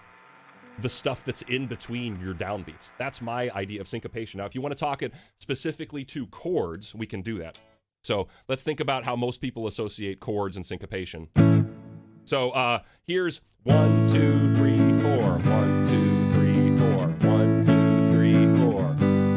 Speaker 1: the stuff that's in between your downbeats. That's my idea of syncopation. Now, if you want to talk it specifically to chords, we can do that. So let's think about how most people associate chords and syncopation. So here's 1, 2, 3, 4. 1, 2, 3, 4. 1, 2, 3, 4.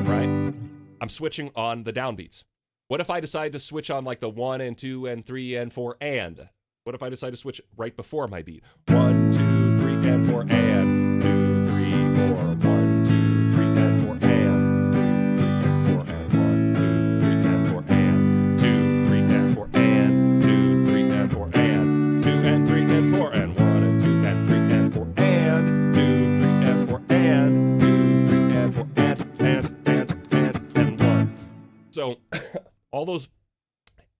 Speaker 1: Right? I'm switching on the downbeats. What if I decide to switch on like the 1 and 2 and 3 and 4 and? What if I decide to switch right before my beat? 1, 2, 3 and 4 and 2, 3, 4. 1, 2, 3 and 4 and 2, 3 and 4 and 1, 2, 3 and 4 and 2, 3 and 4 and 2 and 3 and 4 and 1 and 2 and 3 and 4 and 2, 3 and 4 and 2, 3 and 4 and 1. So all those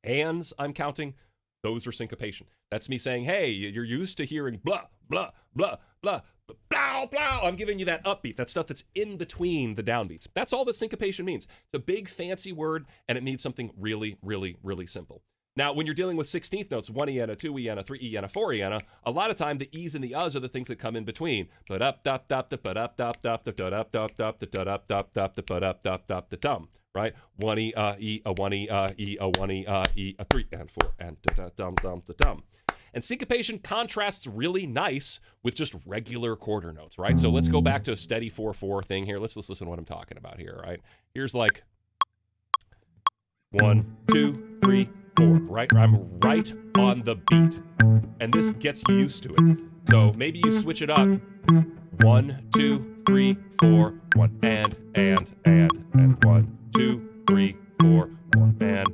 Speaker 1: ands I'm counting, those are syncopation. That's me saying, hey, you're used to hearing blah, blah, blah, blah, blah, blah. I'm giving you that upbeat, that stuff that's in between the downbeats. That's all that syncopation means. It's a big fancy word, and it means something really, really, really simple. Now, when you're dealing with 16th notes, 1 E and a 2 E and a 3 E and a 4 E and a lot of time the E's and the U's are the things that come in between. Right? 1 E, E, a 1 E, E, a 1 E, E, a 3 and 4 and dum. And syncopation contrasts really nice with just regular quarter notes, right? So let's go back to a steady 4/4 thing here. Let's listen to what I'm talking about here, right? Here's like 1, 2, 3, 4, right? I'm right on the beat. And this gets you used to it. So maybe you switch it up. 1, 2, 3, 4, 1 and 1, 2, 3, 4, 1 and.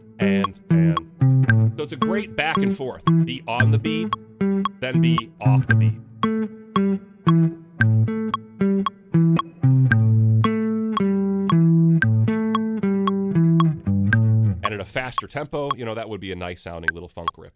Speaker 1: So it's a great back and forth. Be on the beat, then be off the beat. And at a faster tempo, you know, that would be a nice sounding little funk riff.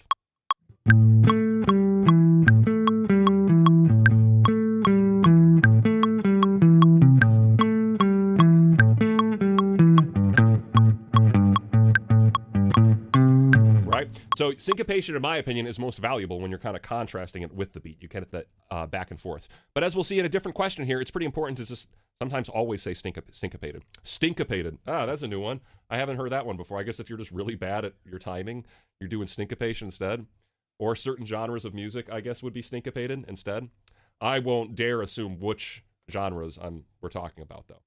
Speaker 1: So syncopation, in my opinion, is most valuable when you're kind of contrasting it with the beat. You get that back and forth. But as we'll see in a different question here, it's pretty important to just sometimes always say syncopated. Stinkopated. Ah, that's a new one. I haven't heard that one before. I guess if you're just really bad at your timing, you're doing syncopation instead. Or certain genres of music, I guess, would be stinkopated instead. I won't dare assume which genres we're talking about, though.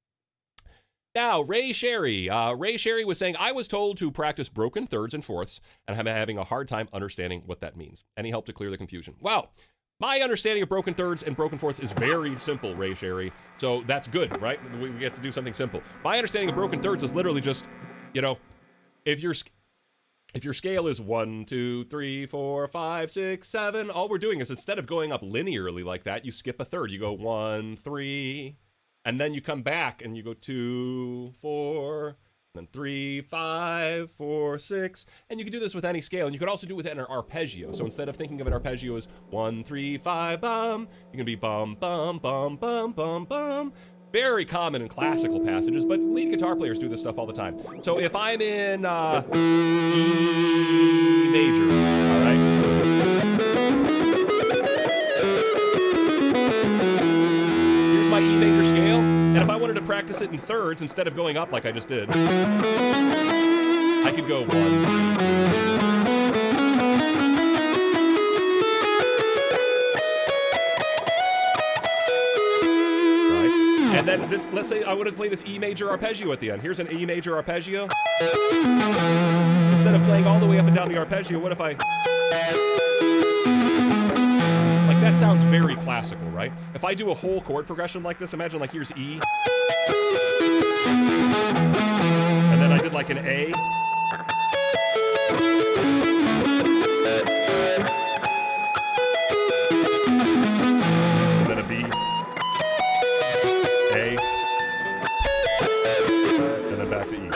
Speaker 1: Now, Ray Sherry. Ray Sherry was saying, I was told to practice broken thirds and fourths, and I'm having a hard time understanding what that means. Any help to clear the confusion? Well, my understanding of broken thirds and broken fourths is very simple, Ray Sherry. So that's good, right? We get to do something simple. My understanding of broken thirds is literally just, you know, if your scale is 1, 2, 3, 4, 5, 6, 7, all we're doing is instead of going up linearly like that, you skip a third. You go 1, 3, and then you come back and you go 2, 4, then 3, 5, 4, 6, and you can do this with any scale, and you can also do it with an arpeggio. So instead of thinking of an arpeggio as 1, 3, 5, bum, you can be bum, bum, bum, bum, bum, bum. Very common in classical passages, but lead guitar players do this stuff all the time. So if I'm in E major, all right? Here's my E major scale, and if I wanted to practice it in thirds instead of going up like I just did, I could go 1, 3, 2. And then this, let's say I want to play this E major arpeggio at the end. Here's an E major arpeggio. Instead of playing all the way up and down the arpeggio, what if I... Like, that sounds very classical, right? If I do a whole chord progression like this, imagine like here's E. And then I did like an A. And then a B. A, and then back to E.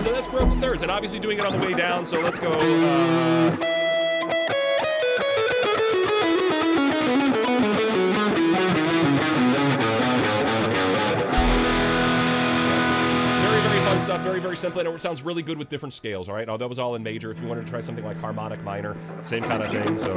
Speaker 1: So that's broken thirds, and obviously doing it on the way down, so let's go, fun stuff, very, very simple, and it sounds really good with different scales, all right? Oh, that was all in major. If you wanted to try something like harmonic minor, same kind of thing, so.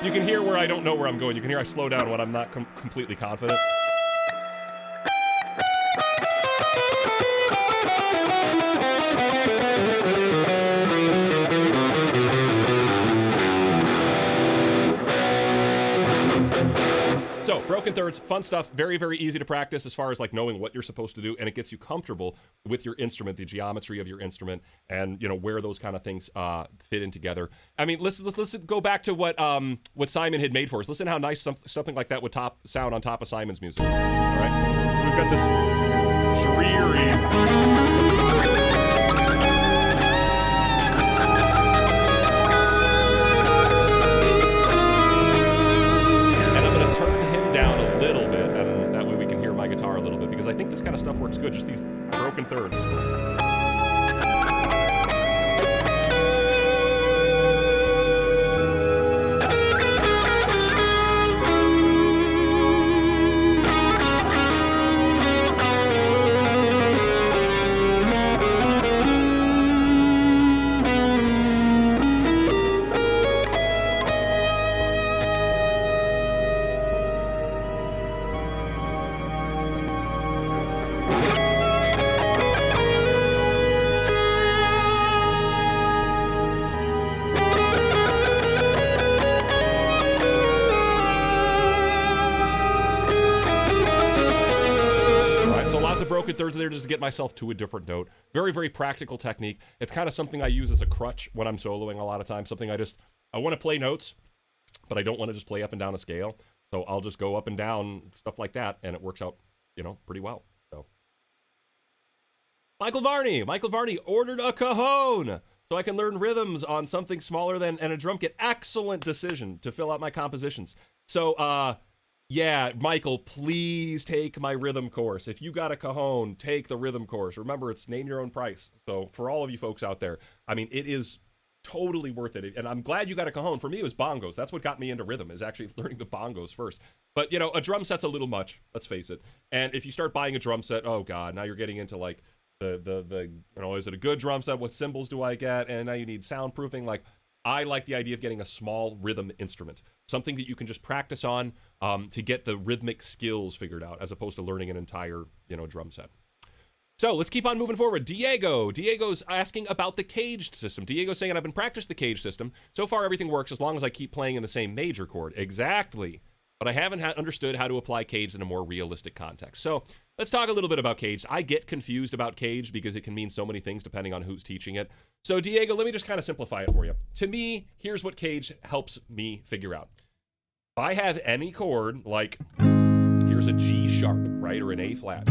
Speaker 1: You can hear where I don't know where I'm going. You can hear I slow down when I'm not completely confident. So, broken thirds, fun stuff, very, very easy to practice as far as like knowing what you're supposed to do, and it gets you comfortable with your instrument, the geometry of your instrument, and you know where those kind of things fit in together. I mean, let's go back to what Simon had made for us. Listen how nice something like that would sound on top of Simon's music. All right, we've got this dreary. Down a little bit, and that way we can hear my guitar a little bit, because I think this kind of stuff works good, just these broken thirds. Broken thirds there just to get myself to a different note. Very, very practical technique. It's kind of something I use as a crutch when I'm soloing a lot of times. Something I want to play notes, but I don't want to just play up and down a scale. So I'll just go up and down, stuff like that, and it works out, you know, pretty well. So Michael Varney ordered a cajon so I can learn rhythms on something smaller than and a drum kit. Excellent decision to fill out my compositions. So, yeah, Michael, please take my rhythm course. If you got a cajon, take the rhythm course. Remember, it's name your own price. So for all of you folks out there, I mean, it is totally worth it. And I'm glad you got a cajon. For me, it was bongos. That's what got me into rhythm, is actually learning the bongos first. But, you know, a drum set's a little much, let's face it. And if you start buying a drum set, oh, God, now you're getting into, like, the you know, is it a good drum set? What cymbals do I get? And now you need soundproofing. Like, I like the idea of getting a small rhythm instrument, something that you can just practice on to get the rhythmic skills figured out, as opposed to learning an entire, you know, drum set. So let's keep on moving forward. Diego's asking about the caged system. Diego's saying, I've been practicing the caged system. So far, everything works as long as I keep playing in the same major chord. Exactly. But I haven't understood how to apply caged in a more realistic context. So let's talk a little bit about caged. I get confused about caged because it can mean so many things depending on who's teaching it. So Diego, let me just kind of simplify it for you. To me, here's what caged helps me figure out. If I have any chord, like here's a G sharp, right, or an A flat.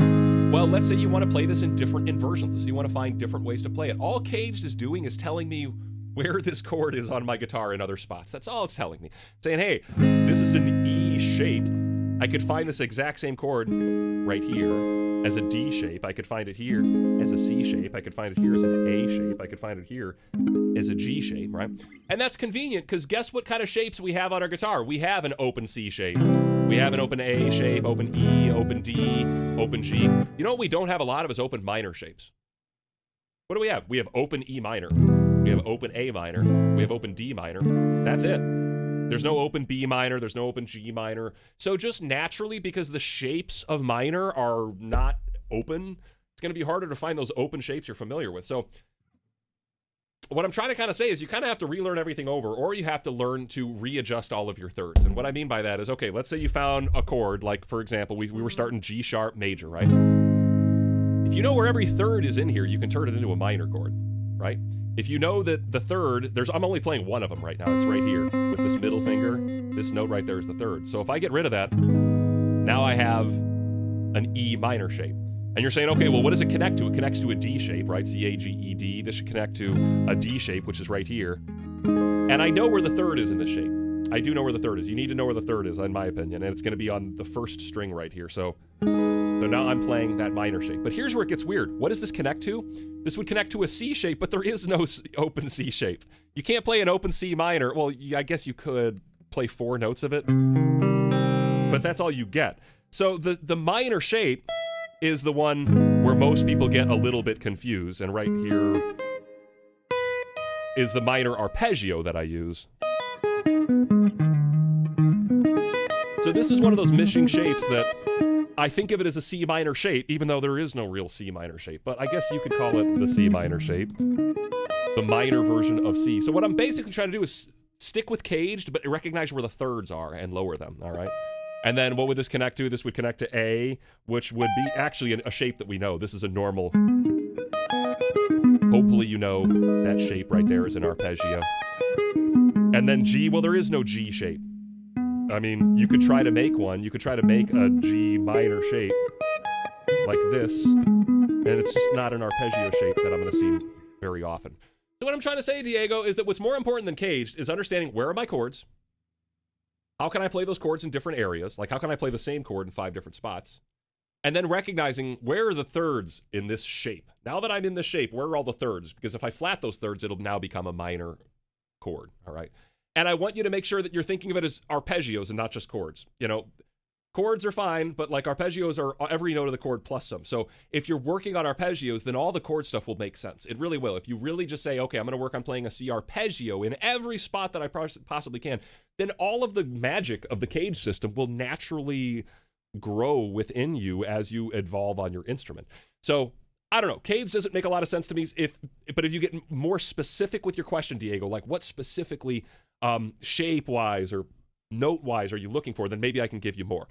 Speaker 1: Well, let's say you want to play this in different inversions. So you want to find different ways to play it. All Caged is doing is telling me where this chord is on my guitar in other spots. That's all it's telling me. Saying, hey, this is an E shape. I could find this exact same chord right here as a D shape. I could find it here as a C shape. I could find it here as an A shape. I could find it here as a G shape, right? And that's convenient because guess what kind of shapes we have on our guitar? We have an open C shape. We have an open A shape, open E, open D, open G. You know what we don't have a lot of is open minor shapes. What do we have? We have open E minor. We have open A minor. We have open D minor. That's it. There's no open B minor. There's no open G minor. So just naturally, because the shapes of minor are not open, it's going to be harder to find those open shapes you're familiar with. So what I'm trying to kind of say is you kind of have to relearn everything over, or you have to learn to readjust all of your thirds. And what I mean by that is, okay, let's say you found a chord, like for example, we were starting G sharp major, right? If you know where every third is in here, you can turn it into a minor chord, right? If you know that the third, I'm only playing one of them right now. It's right here with this middle finger. This note right there is the third. So if I get rid of that, now I have an E minor shape. And you're saying, okay, well, what does it connect to? It connects to a D shape, right? C-A-G-E-D. This should connect to a D shape, which is right here. And I know where the third is in this shape. I do know where the third is. You need to know where the third is, in my opinion. And it's going to be on the first string right here. So now I'm playing that minor shape. But here's where it gets weird. What does this connect to? This would connect to a C shape, but there is no open C shape. You can't play an open C minor. Well, I guess you could play 4 notes of it, but that's all you get. So the minor shape is the one where most people get a little bit confused. And right here is the minor arpeggio that I use. So this is one of those missing shapes that I think of it as a C minor shape, even though there is no real C minor shape. But I guess you could call it the C minor shape, the minor version of C. So what I'm basically trying to do is stick with Caged, but recognize where the thirds are and lower them, all right? And then what would this connect to? This would connect to A, which would be actually a shape that we know. This is a normal. Hopefully you know that shape right there is an arpeggio. And then G, well, there is no G shape. I mean, you could try to make one. You could try to make a G minor shape like this, and it's just not an arpeggio shape that I'm going to see very often. So what I'm trying to say, Diego, is that what's more important than Caged is understanding where are my chords? How can I play those chords in different areas? Like, how can I play the same chord in 5 different spots? And then recognizing where are the thirds in this shape? Now that I'm in this shape, where are all the thirds? Because if I flat those thirds, it'll now become a minor chord, all right? And I want you to make sure that you're thinking of it as arpeggios and not just chords. You know, chords are fine, but like arpeggios are every note of the chord plus some. So if you're working on arpeggios, then all the chord stuff will make sense. It really will. If you really just say, okay, I'm going to work on playing a C arpeggio in every spot that I possibly can, then all of the magic of the Caged system will naturally grow within you as you evolve on your instrument. So I don't know. Caged doesn't make a lot of sense to me. But if you get more specific with your question, Diego, like what specifically shape-wise or note-wise are you looking for, then maybe I can give you more.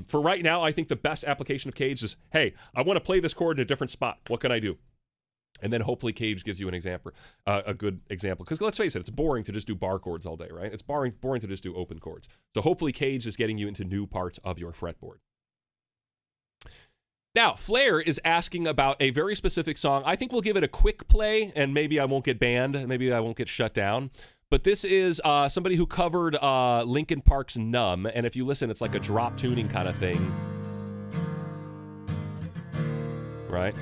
Speaker 1: For right now, I think the best application of Caged is, hey, I want to play this chord in a different spot. What can I do? And then hopefully Caged gives you an example, a good example. Because let's face it, it's boring to just do bar chords all day, right? It's boring to just do open chords. So hopefully Caged is getting you into new parts of your fretboard. Now, Flair is asking about a very specific song. I think we'll give it a quick play, and maybe I won't get banned. Maybe I won't get shut down. But this is somebody who covered Linkin Park's Numb. And if you listen, it's like a drop tuning kind of thing. Right?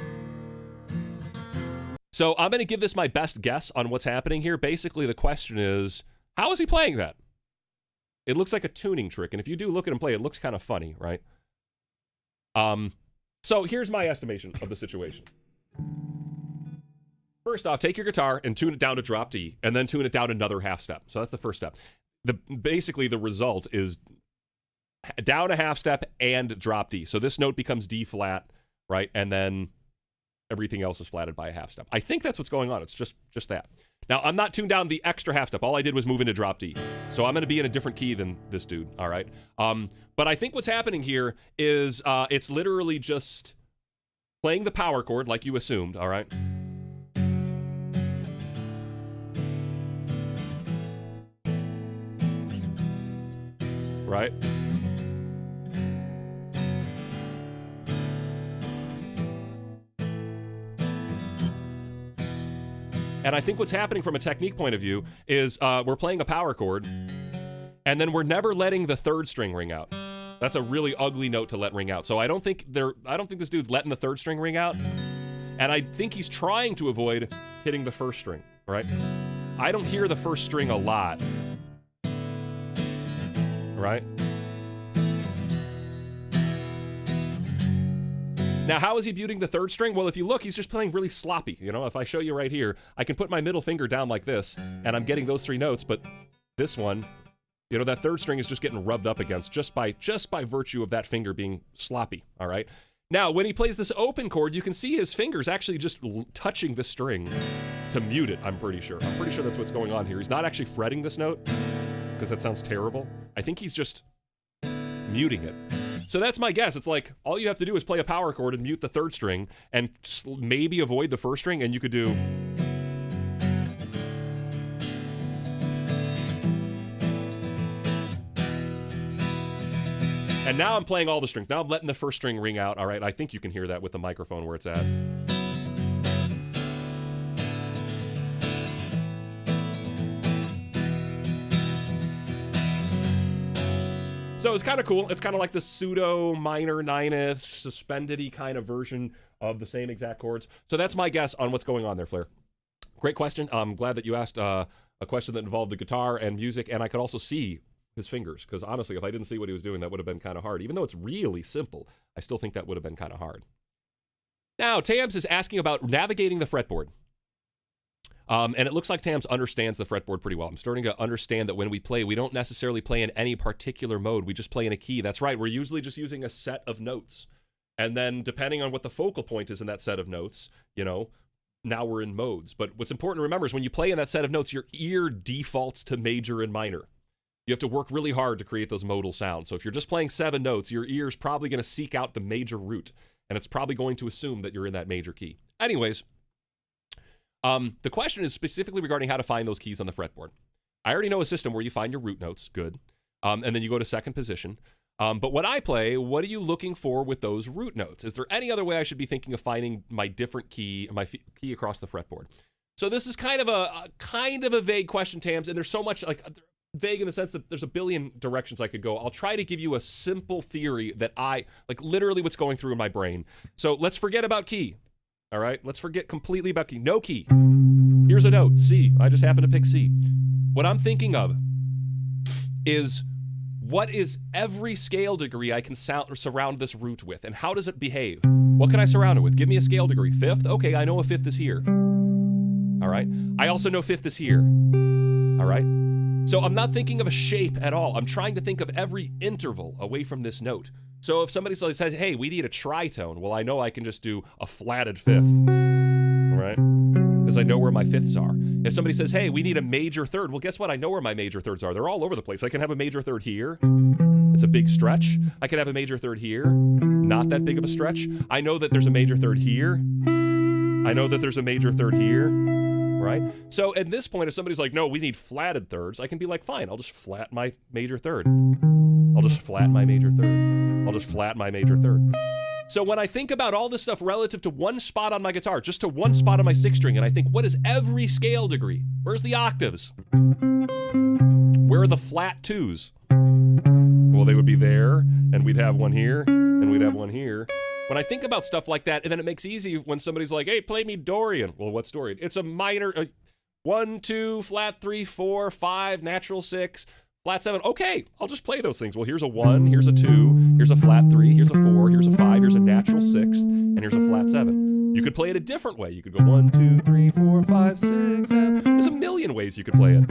Speaker 1: So I'm going to give this my best guess on what's happening here. Basically, the question is, how is he playing that? It looks like a tuning trick. And if you do look at him play, it looks kind of funny, right? So here's my estimation of the situation. First off, take your guitar and tune it down to drop D, and then tune it down another half step. So that's the first step. Basically, the result is down a half step and drop D. So this note becomes D flat, right? And then everything else is flatted by a half step. I think that's what's going on. It's just that. Now, I'm not tuned down the extra half step. All I did was move into drop D. So I'm going to be in a different key than this dude, all right? But I think what's happening here is it's literally just playing the power chord like you assumed, all right? Right? And I think what's happening from a technique point of view is we're playing a power chord, and then we're never letting the third string ring out. That's a really ugly note to let ring out. So I don't think this dude's letting the third string ring out. And I think he's trying to avoid hitting the first string, right? I don't hear the first string a lot, right? Now, how is he muting the third string? Well, if you look, he's just playing really sloppy. You know, if I show you right here, I can put my middle finger down like this, and I'm getting those 3 notes, but this one, you know, that third string is just getting rubbed up against just by virtue of that finger being sloppy, all right? Now, when he plays this open chord, you can see his fingers actually just touching the string to mute it, I'm pretty sure. I'm pretty sure that's what's going on here. He's not actually fretting this note, because that sounds terrible. I think he's just muting it. So that's my guess. It's like, all you have to do is play a power chord and mute the third string, and maybe avoid the first string, and you could do... And now I'm playing all the strings. Now I'm letting the first string ring out. All right, I think you can hear that with the microphone where it's at. So it's kind of cool. It's kind of like the pseudo minor 9th, suspended-y kind of version of the same exact chords. So that's my guess on what's going on there, Flair. Great question. I'm glad that you asked a question that involved the guitar and music, and I could also see his fingers, because honestly, if I didn't see what he was doing, that would have been kind of hard. Even though it's really simple, I still think that would have been kind of hard. Now, Tams is asking about navigating the fretboard. And it looks like Tams understands the fretboard pretty well. I'm starting to understand that when we play, we don't necessarily play in any particular mode. We just play in a key. That's right. We're usually just using a set of notes. And then depending on what the focal point is in that set of notes, you know, now we're in modes. But what's important to remember is when you play in that set of notes, your ear defaults to major and minor. You have to work really hard to create those modal sounds. So if you're just playing 7 notes, your ear's probably going to seek out the major root, and it's probably going to assume that you're in that major key. Anyways, the question is specifically regarding how to find those keys on the fretboard. I already know a system where you find your root notes, good, and then you go to second position. But when I play, what are you looking for with those root notes? Is there any other way I should be thinking of finding my different key, my key across the fretboard? So this is kind of a vague question, Tams, and there's so much like vague in the sense that there's a billion directions I could go. I'll try to give you a simple theory that like literally what's going through in my brain. So let's forget about key. All right, let's forget completely about key. No key. Here's a note, C. I just happen to pick C. What I'm thinking of is what is every scale degree I can surround this root with, and how does it behave? What can I surround it with? Give me a scale degree. 5th? Okay, I know a 5th is here. All right. I also know 5th is here. All right. So I'm not thinking of a shape at all. I'm trying to think of every interval away from this note. So if somebody says, hey, we need a tritone, well, I know I can just do a flatted 5th, all right? Because I know where my 5ths are. If somebody says, hey, we need a major 3rd, well, guess what? I know where my major 3rds are. They're all over the place. I can have a major 3rd here. It's a big stretch. I can have a major 3rd here. Not that big of a stretch. I know that there's a major 3rd here. I know that there's a major 3rd here. Right? So at this point, if somebody's like, no, we need flatted 3rds, I can be like, fine, I'll just flat my major 3rd. I'll just flat my major 3rd. I'll just flat my major 3rd. So when I think about all this stuff relative to one spot on my guitar, just to one spot on my 6th string, and I think, what is every scale degree? Where's the octaves? Where are the flat 2s? Well, they would be there, and we'd have one here, and we'd have one here. When I think about stuff like that, and then it makes it easy when somebody's like, hey, play me Dorian. Well, what's Dorian? It's a minor, 1, 2, flat 3, 4, 5, natural 6, flat 7. Okay, I'll just play those things. Well, here's a 1, here's a 2, here's a flat 3, here's a 4, here's a 5, here's a natural 6th, and here's a flat 7. You could play it a different way. You could go 1, 2, 3, 4, 5, 6, 7. There's a million ways you could play it.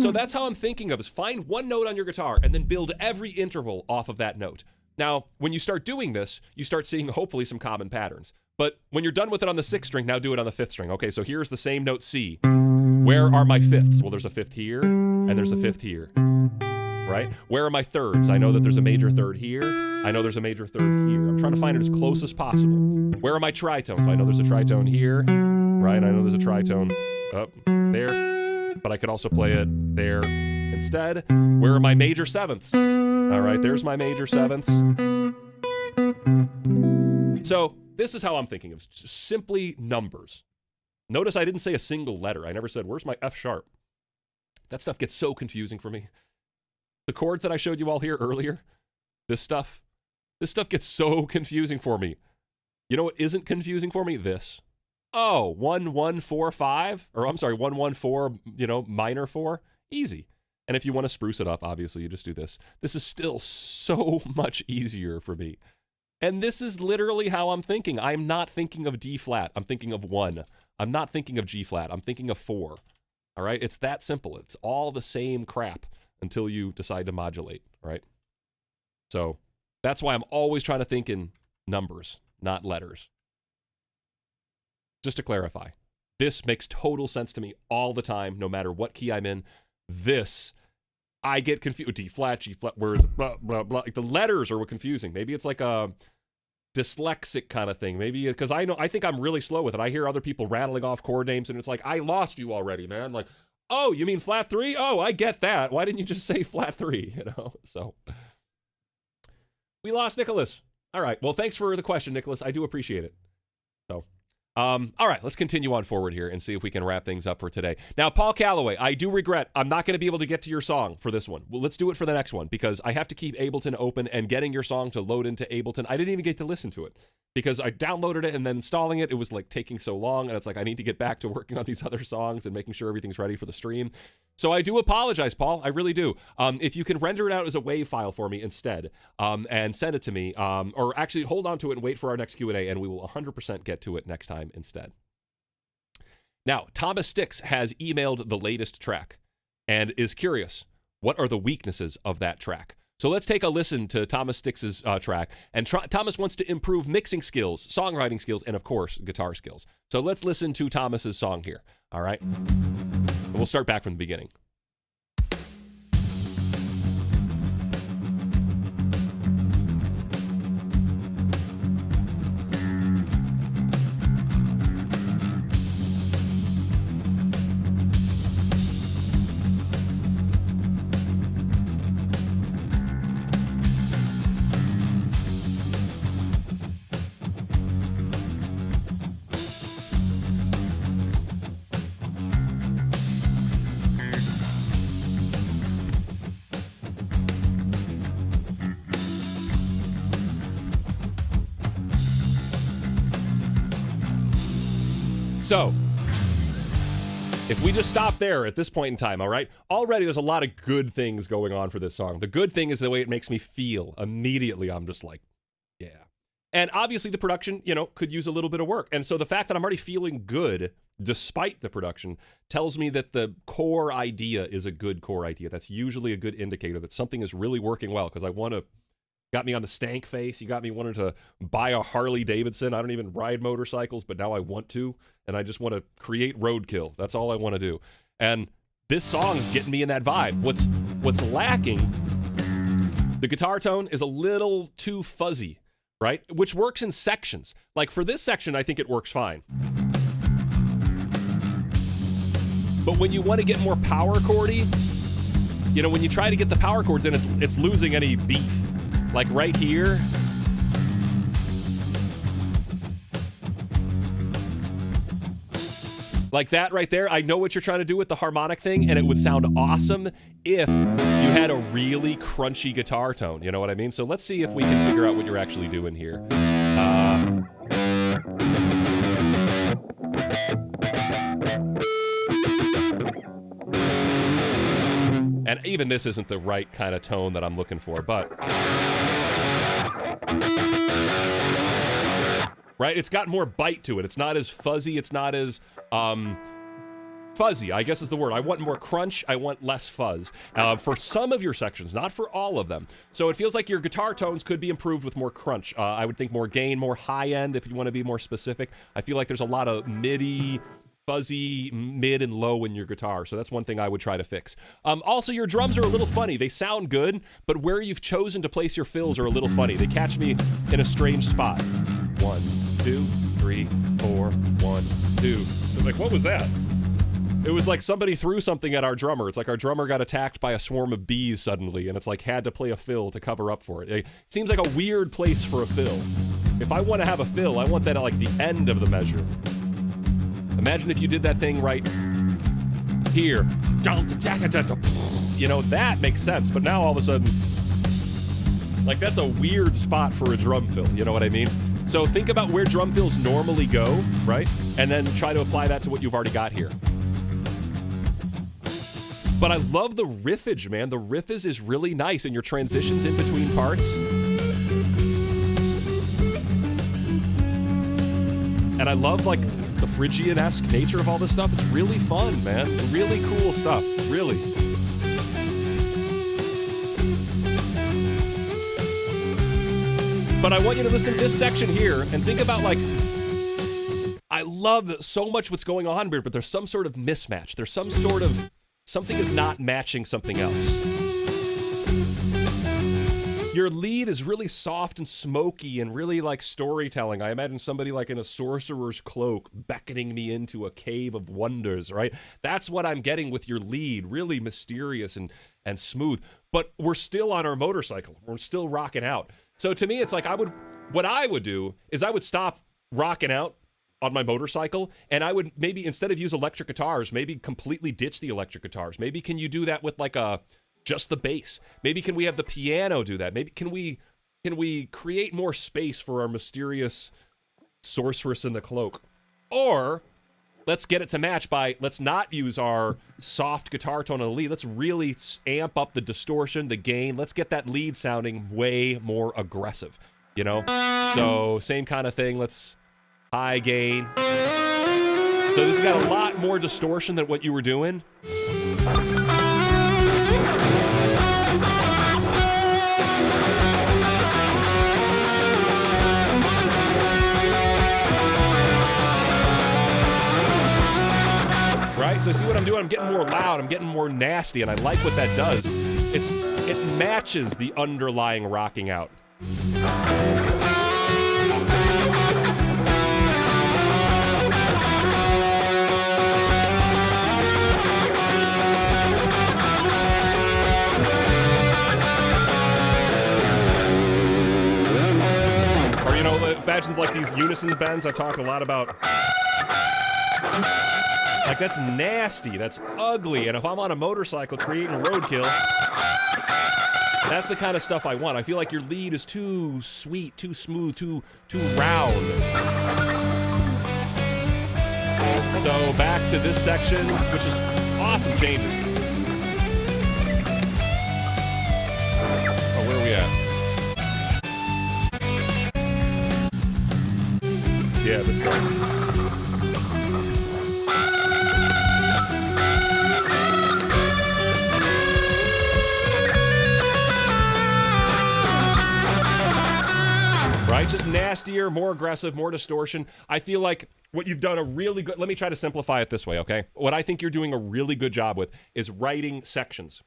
Speaker 1: So that's how I'm thinking of is find one note on your guitar and then build every interval off of that note. Now, when you start doing this, you start seeing hopefully some common patterns. But when you're done with it on the 6th string, now do it on the 5th string. Okay, so here's the same note C. Where are my 5ths? Well, there's a 5th here, and there's a 5th here. Right? Where are my 3rds? I know that there's a major 3rd here. I know there's a major 3rd here. I'm trying to find it as close as possible. Where are my tritones? I know there's a tritone here. Right? I know there's a tritone up there. But I could also play it there instead. Where are my major 7ths? All right, there's my major 7ths. So this is how I'm thinking of simply numbers. Notice I didn't say a single letter. I never said, where's my F sharp? That stuff gets so confusing for me. The chord that I showed you all here earlier, this stuff gets so confusing for me. You know what isn't confusing for me? This. Oh, 1, 1, 4, 5, or I'm sorry, 1, 1, 4, minor 4. Easy. And if you want to spruce it up, obviously you just do this. This is still so much easier for me. And this is literally how I'm thinking. I'm not thinking of D flat. I'm thinking of 1. I'm not thinking of G flat. I'm thinking of 4. All right? It's that simple. It's all the same crap until you decide to modulate, right? So that's why I'm always trying to think in numbers, not letters. Just to clarify, this makes total sense to me all the time, no matter what key I'm in. This, I get confused. D flat, G flat, where's blah, blah, blah. Like the letters are what confusing. Maybe it's like a dyslexic kind of thing. Maybe because I think I'm really slow with it. I hear other people rattling off chord names, and it's like, I lost you already, man. Like, oh, you mean flat 3? Oh, I get that. Why didn't you just say flat 3? So we lost Nicholas. All right. Well, thanks for the question, Nicholas. I do appreciate it. So. All right, let's continue on forward here and see if we can wrap things up for today. Now, Paul Calloway, I do regret I'm not going to be able to get to your song for this one. Well, let's do it for the next one because I have to keep Ableton open, and getting your song to load into Ableton, I didn't even get to listen to it because I downloaded it and then installing it, it was like taking so long, and it's like I need to get back to working on these other songs and making sure everything's ready for the stream. So I do apologize, Paul. I really do. If you can render it out as a WAV file for me instead and send it to me, or actually hold on to it and wait for our next Q&A, and we will 100% get to it next time instead. Now, Thomas Stix has emailed the latest track and is curious, what are the weaknesses of that track? So let's take a listen to Thomas Stix's track. And Thomas wants to improve mixing skills, songwriting skills, and of course, guitar skills. So let's listen to Thomas's song here. All right? And we'll start back from the beginning. So, if we just stop there at this point in time, all right? Already there's a lot of good things going on for this song. The good thing is the way it makes me feel. Immediately, I'm just like, yeah. And obviously the production, could use a little bit of work. And so the fact that I'm already feeling good despite the production tells me that the core idea is a good core idea. That's usually a good indicator that something is really working well, because got me on the stank face. You got me wanting to buy a Harley Davidson. I don't even ride motorcycles, but now I want to, and I just want to create roadkill. That's all I want to do. And this song is getting me in that vibe. What's lacking, the guitar tone is a little too fuzzy, right? Which works in sections. Like for this section, I think it works fine. But when you want to get more power chordy, when you try to get the power chords in, it's losing any beef. Like right here. Like that right there. I know what you're trying to do with the harmonic thing, and it would sound awesome if you had a really crunchy guitar tone. You know what I mean? So let's see if we can figure out what you're actually doing here. And even this isn't the right kind of tone that I'm looking for, but... Right? It's got more bite to it. It's not as fuzzy. It's not as, fuzzy, I guess is the word. I want more crunch. I want less fuzz. For some of your sections, not for all of them. So it feels like your guitar tones could be improved with more crunch. I would think more gain, more high end if you want to be more specific. I feel like there's a lot of MIDI... fuzzy, mid, and low in your guitar, so that's one thing I would try to fix. Also, your drums are a little funny. They sound good, but where you've chosen to place your fills are a little funny. They catch me in a strange spot. 1, 2, 3, 4, 1, 2. I'm like, what was that? It was like somebody threw something at our drummer. It's like our drummer got attacked by a swarm of bees suddenly, and it's like had to play a fill to cover up for it. It seems like a weird place for a fill. If I want to have a fill, I want that at like the end of the measure. Imagine if you did that thing right here. You know, that makes sense. But now all of a sudden, like, that's a weird spot for a drum fill. You know what I mean? So think about where drum fills normally go, right? And then try to apply that to what you've already got here. But I love the riffage, man. The riffage is really nice, and your transitions in between parts. And I love, like, the Phrygian-esque nature of all this stuff. It's really fun, man. Really cool stuff. Really. But I want you to listen to this section here and think about, like, I love so much what's going on here, but there's some sort of mismatch. There's some sort of, something is not matching something else. Your lead is really soft and smoky and really like storytelling. I imagine somebody like in a sorcerer's cloak beckoning me into a cave of wonders, right? That's what I'm getting with your lead, really mysterious and smooth. But we're still on our motorcycle. We're still rocking out. So to me, it's like what I would do is I would stop rocking out on my motorcycle, and I would maybe, instead of use electric guitars, maybe completely ditch the electric guitars. Maybe can you do that with like just the bass? Maybe can we have the piano do that? Maybe can we create more space for our mysterious sorceress in the cloak? Or let's get it to match by, let's not use our soft guitar tone on the lead. Let's really amp up the distortion, the gain. Let's get that lead sounding way more aggressive, you know? So same kind of thing. Let's high gain. So this has got a lot more distortion than what you were doing. Right? So see what I'm doing? I'm getting more loud, I'm getting more nasty, and I like what that does. It matches the underlying rocking out. Or, you know, imagine like these unison bends I talk a lot about. Like, that's nasty, that's ugly, and if I'm on a motorcycle creating a roadkill, that's the kind of stuff I want. I feel like your lead is too sweet, too smooth, too round. So back to this section, which is awesome changes. Oh, where are we at? Yeah, this stuff. Right? Just nastier, more aggressive, more distortion. I feel like what you've done a really good, let me try to simplify it this way, okay? What I think you're doing a really good job with is writing sections.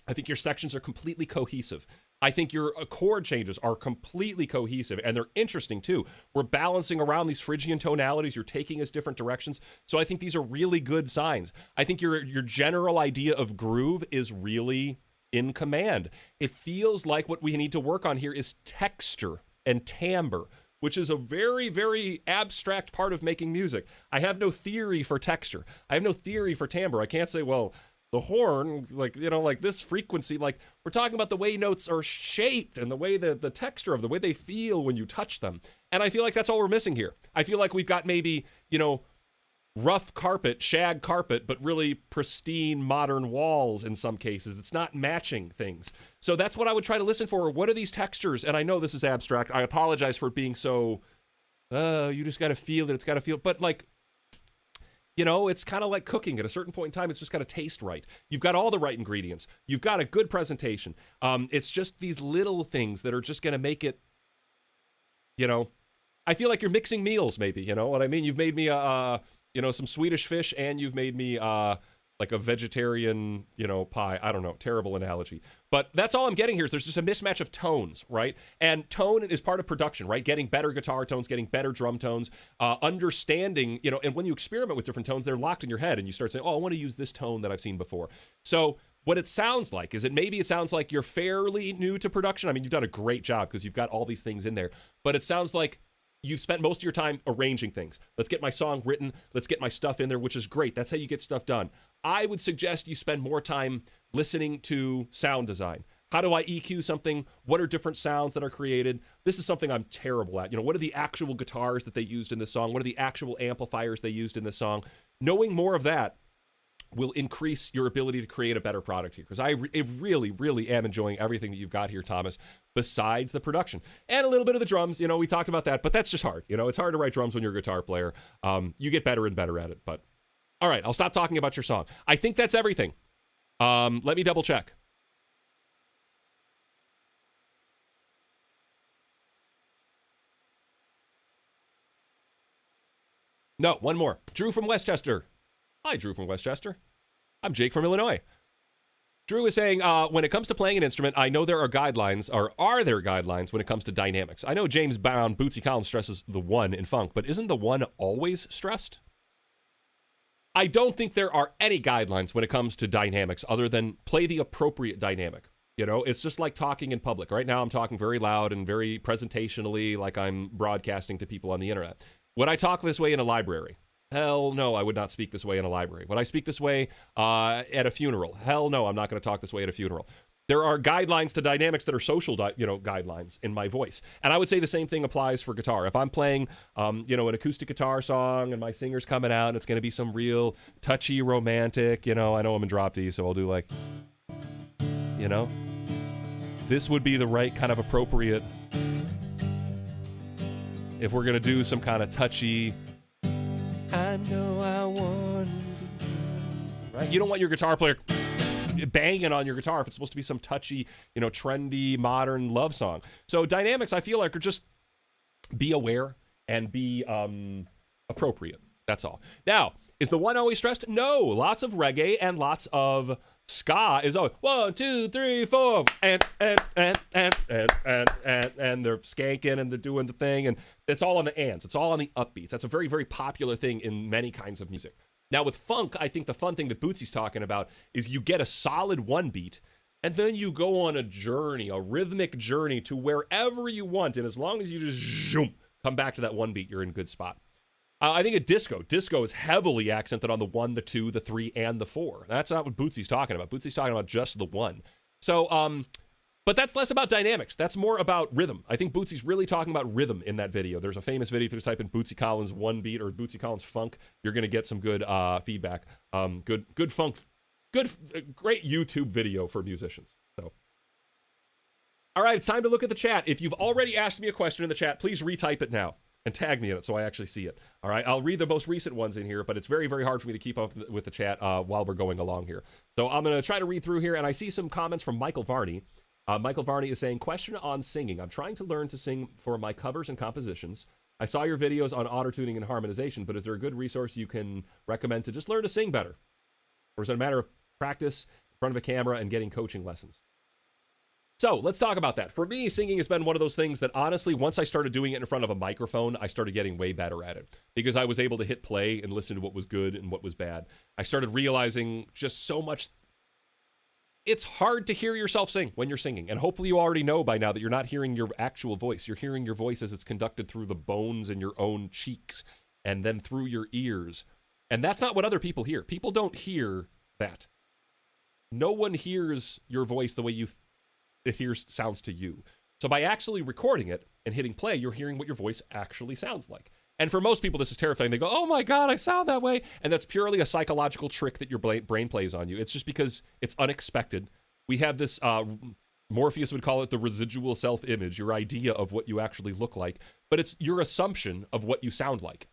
Speaker 1: I think your sections are completely cohesive. I think your chord changes are completely cohesive, and they're interesting too. We're balancing around these Phrygian tonalities. You're taking us different directions. So I think these are really good signs. I think your general idea of groove is really in command. It feels like what we need to work on here is texture and timbre, which is a very, very abstract part of making music. I have no theory for texture. I have no theory for timbre. I can't say, well, the horn, like, you know, like this frequency, like we're talking about the way notes are shaped and the way the texture of the way they feel when you touch them. And I feel like that's all we're missing here. I feel like we've got maybe, you know, rough carpet, shag carpet, but really pristine modern walls in some cases. It's not matching things. So that's what I would try to listen for. What are these textures? And I know this is abstract. I apologize for being so, you just got to feel it. It's got to feel, but like, you know, it's kind of like cooking. At a certain point in time, it's just got to taste right. You've got all the right ingredients. You've got a good presentation. It's just these little things that are just going to make it, you know, I feel like you're mixing meals maybe, you know what I mean? You've made me you know, some Swedish fish, and you've made me like a vegetarian, you know, pie. I don't know, terrible analogy. But that's all I'm getting here is there's just a mismatch of tones, right? And tone is part of production, right? Getting better guitar tones, getting better drum tones, understanding, you know, and when you experiment with different tones, they're locked in your head and you start saying, oh, I want to use this tone that I've seen before. So what it sounds like is maybe it sounds like you're fairly new to production. I mean, you've done a great job because you've got all these things in there, but it sounds like you've spent most of your time arranging things. Let's get my song written. Let's get my stuff in there, which is great. That's how you get stuff done. I would suggest you spend more time listening to sound design. How do I EQ something? What are different sounds that are created? This is something I'm terrible at. What are the actual guitars that they used in this song? What are the actual amplifiers they used in this song? Knowing more of that will increase your ability to create a better product here, because I really, really am enjoying everything that you've got here, Thomas, besides the production. And a little bit of the drums, we talked about that, but that's just hard. It's hard to write drums when you're a guitar player. You get better and better at it, but all right, I'll stop talking about your song. I think that's everything. Let me double check. No, one more. Drew from Westchester. Hi, Drew from Westchester. I'm Jake from Illinois. Drew is saying, when it comes to playing an instrument, I know there are guidelines, or are there guidelines when it comes to dynamics? I know James Brown, Bootsy Collins stresses the one in funk, but isn't the one always stressed? I don't think there are any guidelines when it comes to dynamics other than play the appropriate dynamic. It's just like talking in public. Right now I'm talking very loud and very presentationally, like I'm broadcasting to people on the internet. Would I talk this way in a library? Hell no, I would not speak this way in a library. Would I speak this way at a funeral? Hell no, I'm not going to talk this way at a funeral. There are guidelines to dynamics that are social, guidelines in my voice. And I would say the same thing applies for guitar. If I'm playing, an acoustic guitar song and my singer's coming out and it's going to be some real touchy, romantic, I know I'm in drop D, so I'll do like, this would be the right kind of appropriate if we're going to do some kind of touchy, I know I want you, right? You don't want your guitar player banging on your guitar if it's supposed to be some touchy, trendy, modern love song. So dynamics, I feel like, are just be aware and be appropriate. That's all. Now, is the one always stressed? No. Lots of reggae and lots of ska is always 1, 2, 3, 4, and they're skanking and they're doing the thing, and it's all on the ands. It's all on the upbeats. That's a very, very popular thing in many kinds of music. Now with funk, I think the fun thing that Bootsy's talking about is you get a solid one beat, and then you go on a journey, a rhythmic journey to wherever you want, and as long as you just come back to that one beat, you're in a good spot. I think at disco is heavily accented on the 1, the 2, the 3, and the 4. That's not what Bootsy's talking about. Bootsy's talking about just the 1. So, but that's less about dynamics. That's more about rhythm. I think Bootsy's really talking about rhythm in that video. There's a famous video. If you just type in Bootsy Collins one beat or Bootsy Collins funk, you're going to get some good feedback. Good funk, great YouTube video for musicians. So, all right, it's time to look at the chat. If you've already asked me a question in the chat, please retype it now and tag me in it so I actually see it. All right, I'll read the most recent ones in here, but it's very, very hard for me to keep up with the chat while we're going along here. So I'm going to try to read through here, and I see some comments from Michael Varney. Michael Varney is saying, question on singing. I'm trying to learn to sing for my covers and compositions. I saw your videos on auto-tuning and harmonization, but is there a good resource you can recommend to just learn to sing better? Or is it a matter of practice in front of a camera and getting coaching lessons? So let's talk about that. For me, singing has been one of those things that honestly, once I started doing it in front of a microphone, I started getting way better at it because I was able to hit play and listen to what was good and what was bad. I started realizing just so much. It's hard to hear yourself sing when you're singing. And hopefully you already know by now that you're not hearing your actual voice. You're hearing your voice as it's conducted through the bones in your own cheeks and then through your ears. And that's not what other people hear. People don't hear that. No one hears your voice the way it sounds to you. So by actually recording it and hitting play, you're hearing what your voice actually sounds like. And for most people, this is terrifying. They go, oh my God, I sound that way. And that's purely a psychological trick that your brain plays on you. It's just because it's unexpected. We have this, Morpheus would call it the residual self-image, your idea of what you actually look like. But it's your assumption of what you sound like.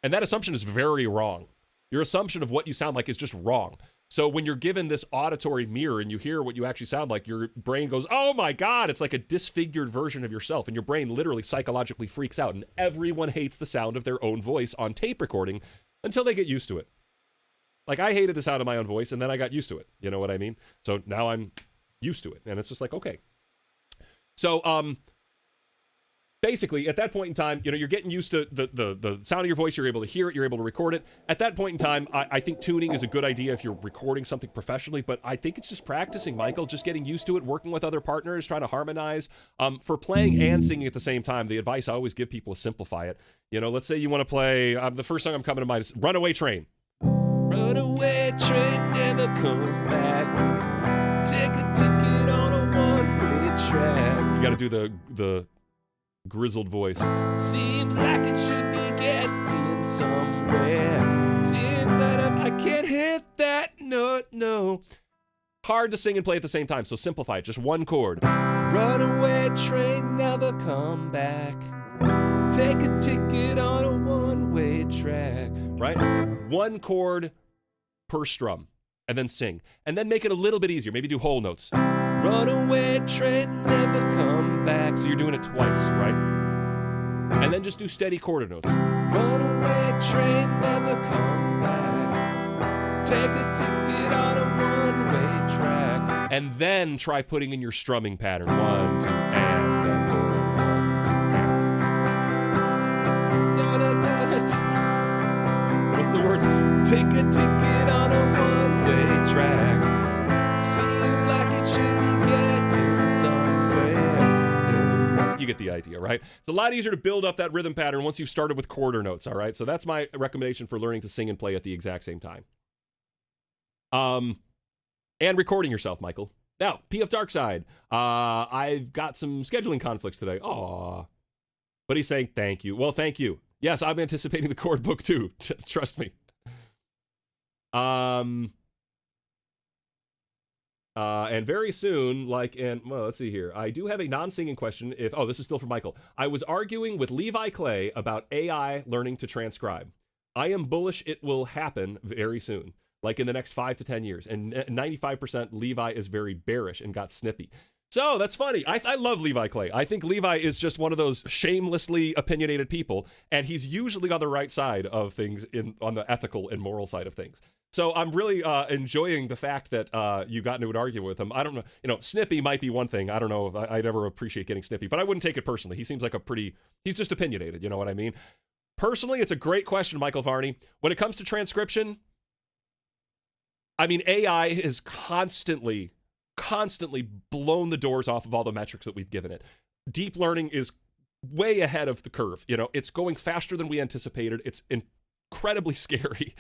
Speaker 1: And that assumption is very wrong. Your assumption of what you sound like is just wrong. So when you're given this auditory mirror and you hear what you actually sound like, your brain goes, oh my God, it's like a disfigured version of yourself. And your brain literally psychologically freaks out. And everyone hates the sound of their own voice on tape recording until they get used to it. Like I hated the sound of my own voice and then I got used to it. You know what I mean? So now I'm used to it. And it's just like, okay. So, basically, at that point in time, you're getting used to the sound of your voice. You're able to hear it. You're able to record it. At that point in time, I think tuning is a good idea if you're recording something professionally, but I think it's just practicing, Michael, just getting used to it, working with other partners, trying to harmonize. For playing and singing at the same time, the advice I always give people is simplify it. Let's say you want to play, the first song I'm coming to mind is Runaway Train. Runaway train, never come back. Take a ticket on a one-way track. You got to do the grizzled voice. Seems like it should be getting somewhere. Seems that I can't hit that note, no. Hard to sing and play at the same time, so simplify it. Just one chord. Runaway train, never come back. Take a ticket on a one-way track. Right? One chord per strum. And then sing. And then make it a little bit easier. Maybe do whole notes. Runaway train, never come back. So you're doing it twice, right? And then just do steady quarter notes. Runaway train, never come back. Take a ticket on a one-way track. And then try putting in your strumming pattern. 1, 2, and then 4, 1, 2, and. Da, da, da, da. What's the words? Take a ticket on a one-way track. Seems like it should be getting somewhere. You get the idea, right? It's a lot easier to build up that rhythm pattern once you've started with quarter notes, all right? So that's my recommendation for learning to sing and play at the exact same time. And recording yourself, Michael. Now, PF Darkside. I've got some scheduling conflicts today. Aw. But he's saying thank you. Well, thank you. Yes, I'm anticipating the chord book too. Trust me. And very soon, well, let's see here. I do have a non-singing question. This is still from Michael. I was arguing with Levi Clay about AI learning to transcribe. I am bullish it will happen very soon, like in the next 5 to 10 years. And 95% Levi is very bearish and got snippy. So that's funny. I love Levi Clay. I think Levi is just one of those shamelessly opinionated people, and he's usually on the right side of things on the ethical and moral side of things. So I'm really enjoying the fact that you got into an argument with him. I don't know, snippy might be one thing. I don't know if I'd ever appreciate getting snippy, but I wouldn't take it personally. He seems like he's just opinionated, you know what I mean? Personally, it's a great question, Michael Varney. When it comes to transcription, I mean, AI is constantly blown the doors off of all the metrics that we've given it. Deep learning is way ahead of the curve. It's going faster than we anticipated. It's incredibly scary.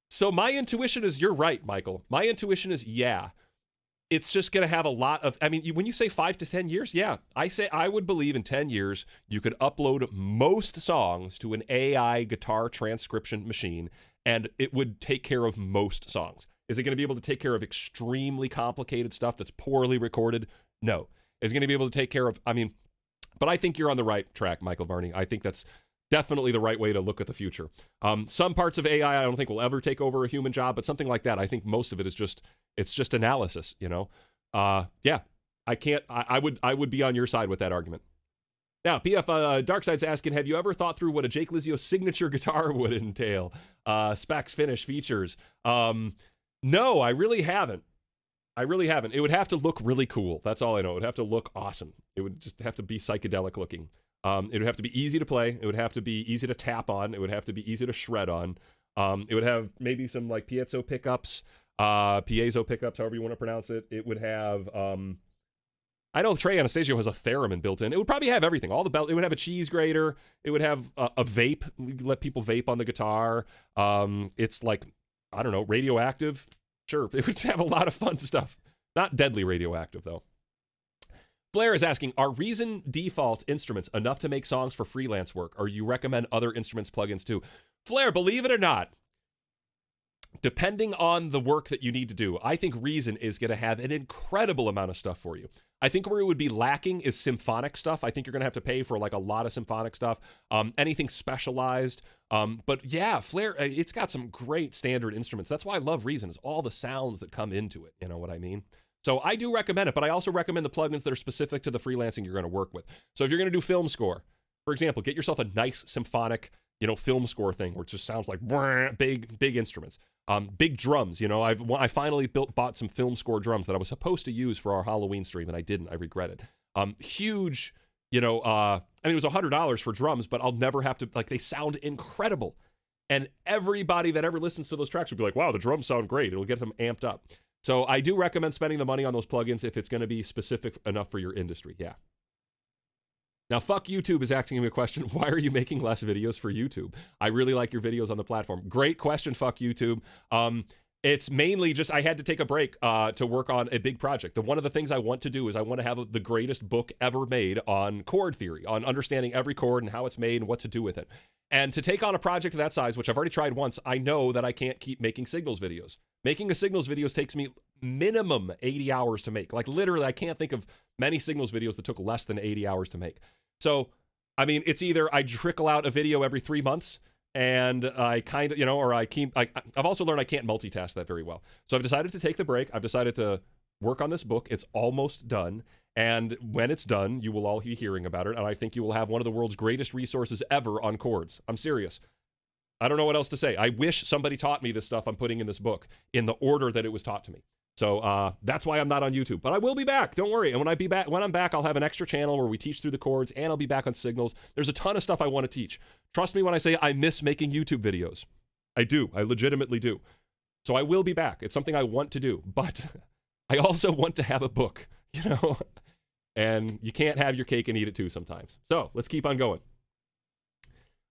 Speaker 1: So my intuition is you're right, Michael. My intuition is, yeah, it's just going to have a lot of, when you say 5 to 10 years, yeah, I would believe in 10 years, you could upload most songs to an AI guitar transcription machine, and it would take care of most songs. Is it going to be able to take care of extremely complicated stuff that's poorly recorded? No. Is it going to be able to take care of, but I think you're on the right track, Michael Varney. I think that's definitely the right way to look at the future. Some parts of AI I don't think will ever take over a human job, but something like that, I think most of it is just analysis, Yeah, I would be on your side with that argument. Now, PF Darkside's asking, have you ever thought through what a Jake Lizio signature guitar would entail? Specs, finish, features. No, I really haven't. It would have to look really cool. That's all I know. It would have to look awesome. It would just have to be psychedelic looking. It would have to be easy to play. It would have to be easy to tap on. It would have to be easy to shred on. It would have maybe some like piezo pickups, however you want to pronounce it. It would have, I know Trey Anastasio has a theremin built in. It would probably have everything. All the belt. It would have a cheese grater. It would have a vape. We let people vape on the guitar. It's like, I don't know, radioactive. Sure, it would have a lot of fun stuff. Not deadly radioactive, though. Flair is asking, are Reason default instruments enough to make songs for freelance work, or you recommend other instruments plugins too? Flair, believe it or not, depending on the work that you need to do, I think Reason is going to have an incredible amount of stuff for you. I think where it would be lacking is symphonic stuff. I think you're going to have to pay for like a lot of symphonic stuff, anything specialized. But yeah, Flair, it's got some great standard instruments. That's why I love Reason, is all the sounds that come into it. You know what I mean? So I do recommend it, but I also recommend the plugins that are specific to the freelancing you're going to work with. So if you're going to do film score, for example, get yourself a nice symphonic, film score thing where it just sounds like big instruments. Big drums, I finally bought some film score drums that I was supposed to use for our Halloween stream, and I didn't. I regret it. Huge, I mean, it was $100 for drums, but I'll never have to, like, they sound incredible. And everybody that ever listens to those tracks will be like, wow, the drums sound great. It'll get them amped up. So I do recommend spending the money on those plugins if it's going to be specific enough for your industry. Yeah. Now, fuck YouTube is asking me a question. Why are you making less videos for YouTube? I really like your videos on the platform. Great question, fuck YouTube. It's mainly just I had to take a break to work on a big project. One of the things I want to do is I want to have the greatest book ever made on chord theory, on understanding every chord and how it's made and what to do with it. And to take on a project of that size, which I've already tried once, I know that I can't keep making signals videos. Making a signals videos takes me minimum 80 hours to make. Like literally, I can't think of many signals videos that took less than 80 hours to make. So, I mean, it's either I trickle out a video every 3 months and I kind of, or I've also learned I can't multitask that very well. So I've decided to take the break. I've decided to work on this book. It's almost done. And when it's done, you will all be hearing about it. And I think you will have one of the world's greatest resources ever on chords. I'm serious. I don't know what else to say. I wish somebody taught me this stuff I'm putting in this book in the order that it was taught to me. So that's why I'm not on YouTube, but I will be back. Don't worry. And when I'm back, I'll have an extra channel where we teach through the chords, and I'll be back on signals. There's a ton of stuff I want to teach. Trust me when I say I miss making YouTube videos. I do. I legitimately do. So I will be back. It's something I want to do, but I also want to have a book, and you can't have your cake and eat it too sometimes. So let's keep on going.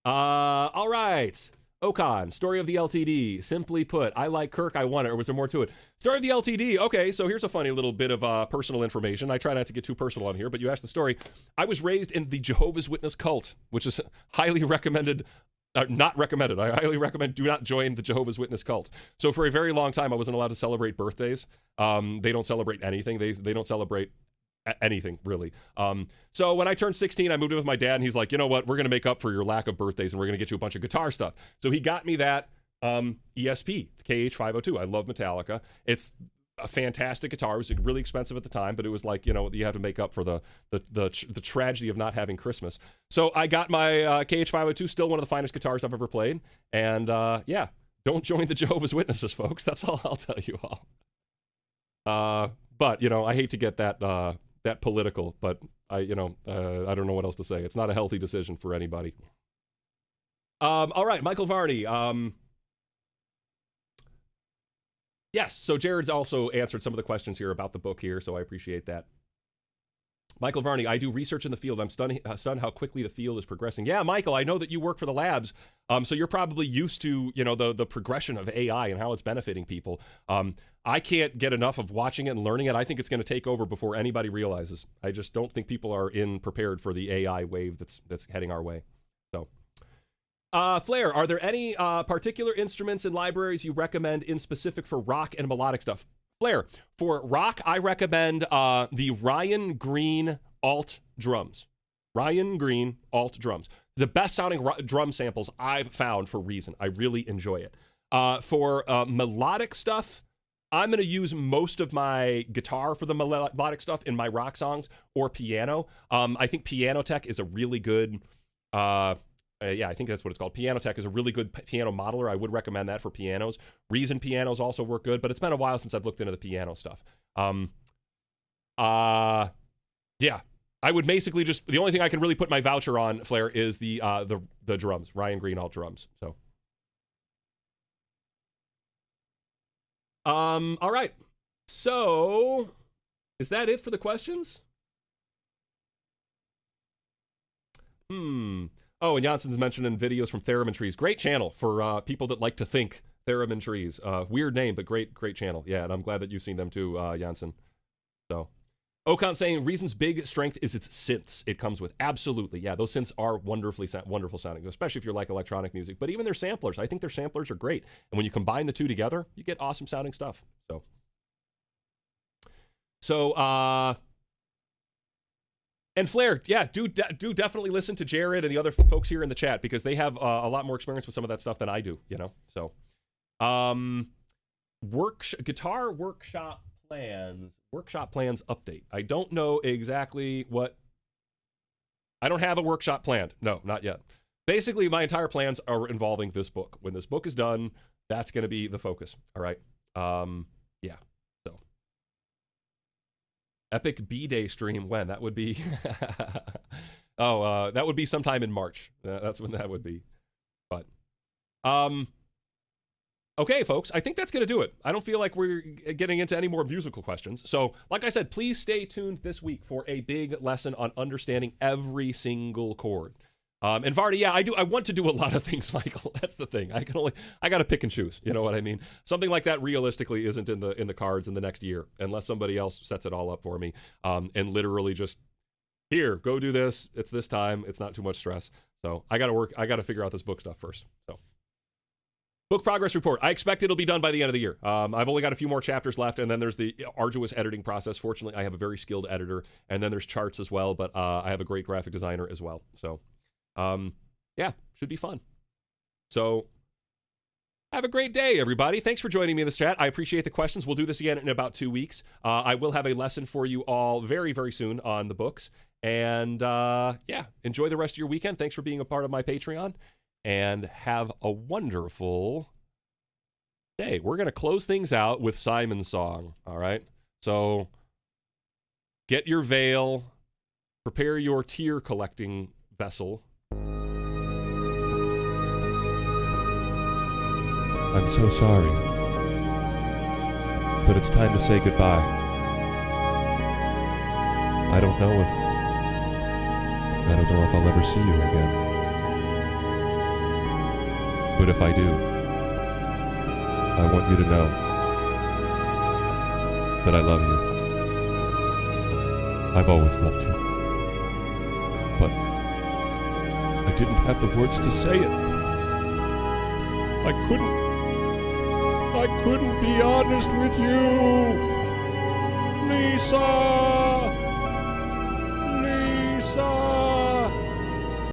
Speaker 1: All right. Okan, story of the LTD. Simply put, I like Kirk, I want it. Or was there more to it? Story of the LTD. Okay, so here's a funny little bit of personal information. I try not to get too personal on here, but you asked the story. I was raised in the Jehovah's Witness cult, which is highly recommended. Not recommended. I highly recommend do not join the Jehovah's Witness cult. So for a very long time, I wasn't allowed to celebrate birthdays. They don't celebrate anything. They don't celebrate anything, really. So when I turned 16, I moved in with my dad, and he's like, you know what? We're going to make up for your lack of birthdays, and we're going to get you a bunch of guitar stuff. So he got me that ESP, KH502. I love Metallica. It's a fantastic guitar. It was really expensive at the time, but it was like, you have to make up for the tragedy of not having Christmas. So I got my KH502, still one of the finest guitars I've ever played. And yeah, don't join the Jehovah's Witnesses, folks. That's all I'll tell you all. But, I hate to get that political, but I don't know what else to say. It's not a healthy decision for anybody. All right, Michael Varney. Yes, so Jared's also answered some of the questions here about the book here, so I appreciate that. Michael Varney, I do research in the field. I'm stunned how quickly the field is progressing. Yeah, Michael, I know that you work for the labs, so you're probably used to, the progression of AI and how it's benefiting people. I can't get enough of watching it and learning it. I think it's going to take over before anybody realizes. I just don't think people are prepared for the AI wave that's heading our way. So, Flair, are there any particular instruments and libraries you recommend in specific for rock and melodic stuff? Flair, for rock, I recommend the Ryan Green alt drums. Ryan Green alt drums. The best sounding drum samples I've found for Reason. I really enjoy it. For melodic stuff, I'm going to use most of my guitar for the melodic stuff in my rock songs, or piano. I think Piano Tech is a really good... yeah, I think that's what it's called. Piano Tech is a really good piano modeler. I would recommend that for pianos. Reason pianos also work good, but it's been a while since I've looked into the piano stuff. Yeah, I would basically just, the only thing I can really put my voucher on, Flair, is the drums, Ryan Green alt drums. So, all right. So, is that it for the questions? Oh, and Janssen's mentioning videos from Theremin Trees. Great channel for people that like to think. Theremin Trees. Weird name, but great channel. Yeah, and I'm glad that you've seen them too, Janssen. So, Okan saying Reason's big strength is its synths it comes with. Absolutely, yeah. Those synths are wonderful sounding, especially if you like electronic music. But even their samplers, I think their samplers are great. And when you combine the two together, you get awesome sounding stuff. So, and Flair, yeah, do definitely listen to Jared and the other folks here in the chat, because they have a lot more experience with some of that stuff than I do, So, guitar workshop plans update. I don't know exactly what. I don't have a workshop planned. No, not yet. Basically, my entire plans are involving this book. When this book is done, that's going to be the focus. All right. Yeah. So. Epic B-Day stream when? That would be Oh, that would be sometime in March. That's when that would be. But, okay, folks, I think that's going to do it. I don't feel like we're getting into any more musical questions. So, like I said, please stay tuned this week for a big lesson on understanding every single chord. And Vardy, yeah, I want to do a lot of things, Michael. That's the thing. I got to pick and choose. You know what I mean? Something like that realistically isn't in the cards in the next year, unless somebody else sets it all up for me, and literally just, here, go do this. It's this time. It's not too much stress. So I got to figure out this book stuff first. So, book progress report. I expect it'll be done by the end of the year. I've only got a few more chapters left, and then there's the arduous editing process. Fortunately, I have a very skilled editor, and then there's charts as well, but I have a great graphic designer as well. So, yeah, should be fun. So, have a great day, everybody. Thanks for joining me in this chat. I appreciate the questions. We'll do this again in about 2 weeks. I will have a lesson for you all very, very soon on the books. And, yeah, enjoy the rest of your weekend. Thanks for being a part of my Patreon. And have a wonderful day. We're going to close things out with Simon's song, all right? So, get your veil. Prepare your tear-collecting vessel. I'm so sorry, but it's time to say goodbye. I don't know if I'll ever see you again. But if I do, I want you to know that I love you. I've always loved you. But I didn't have the words to say it. I couldn't be honest with you, Lisa!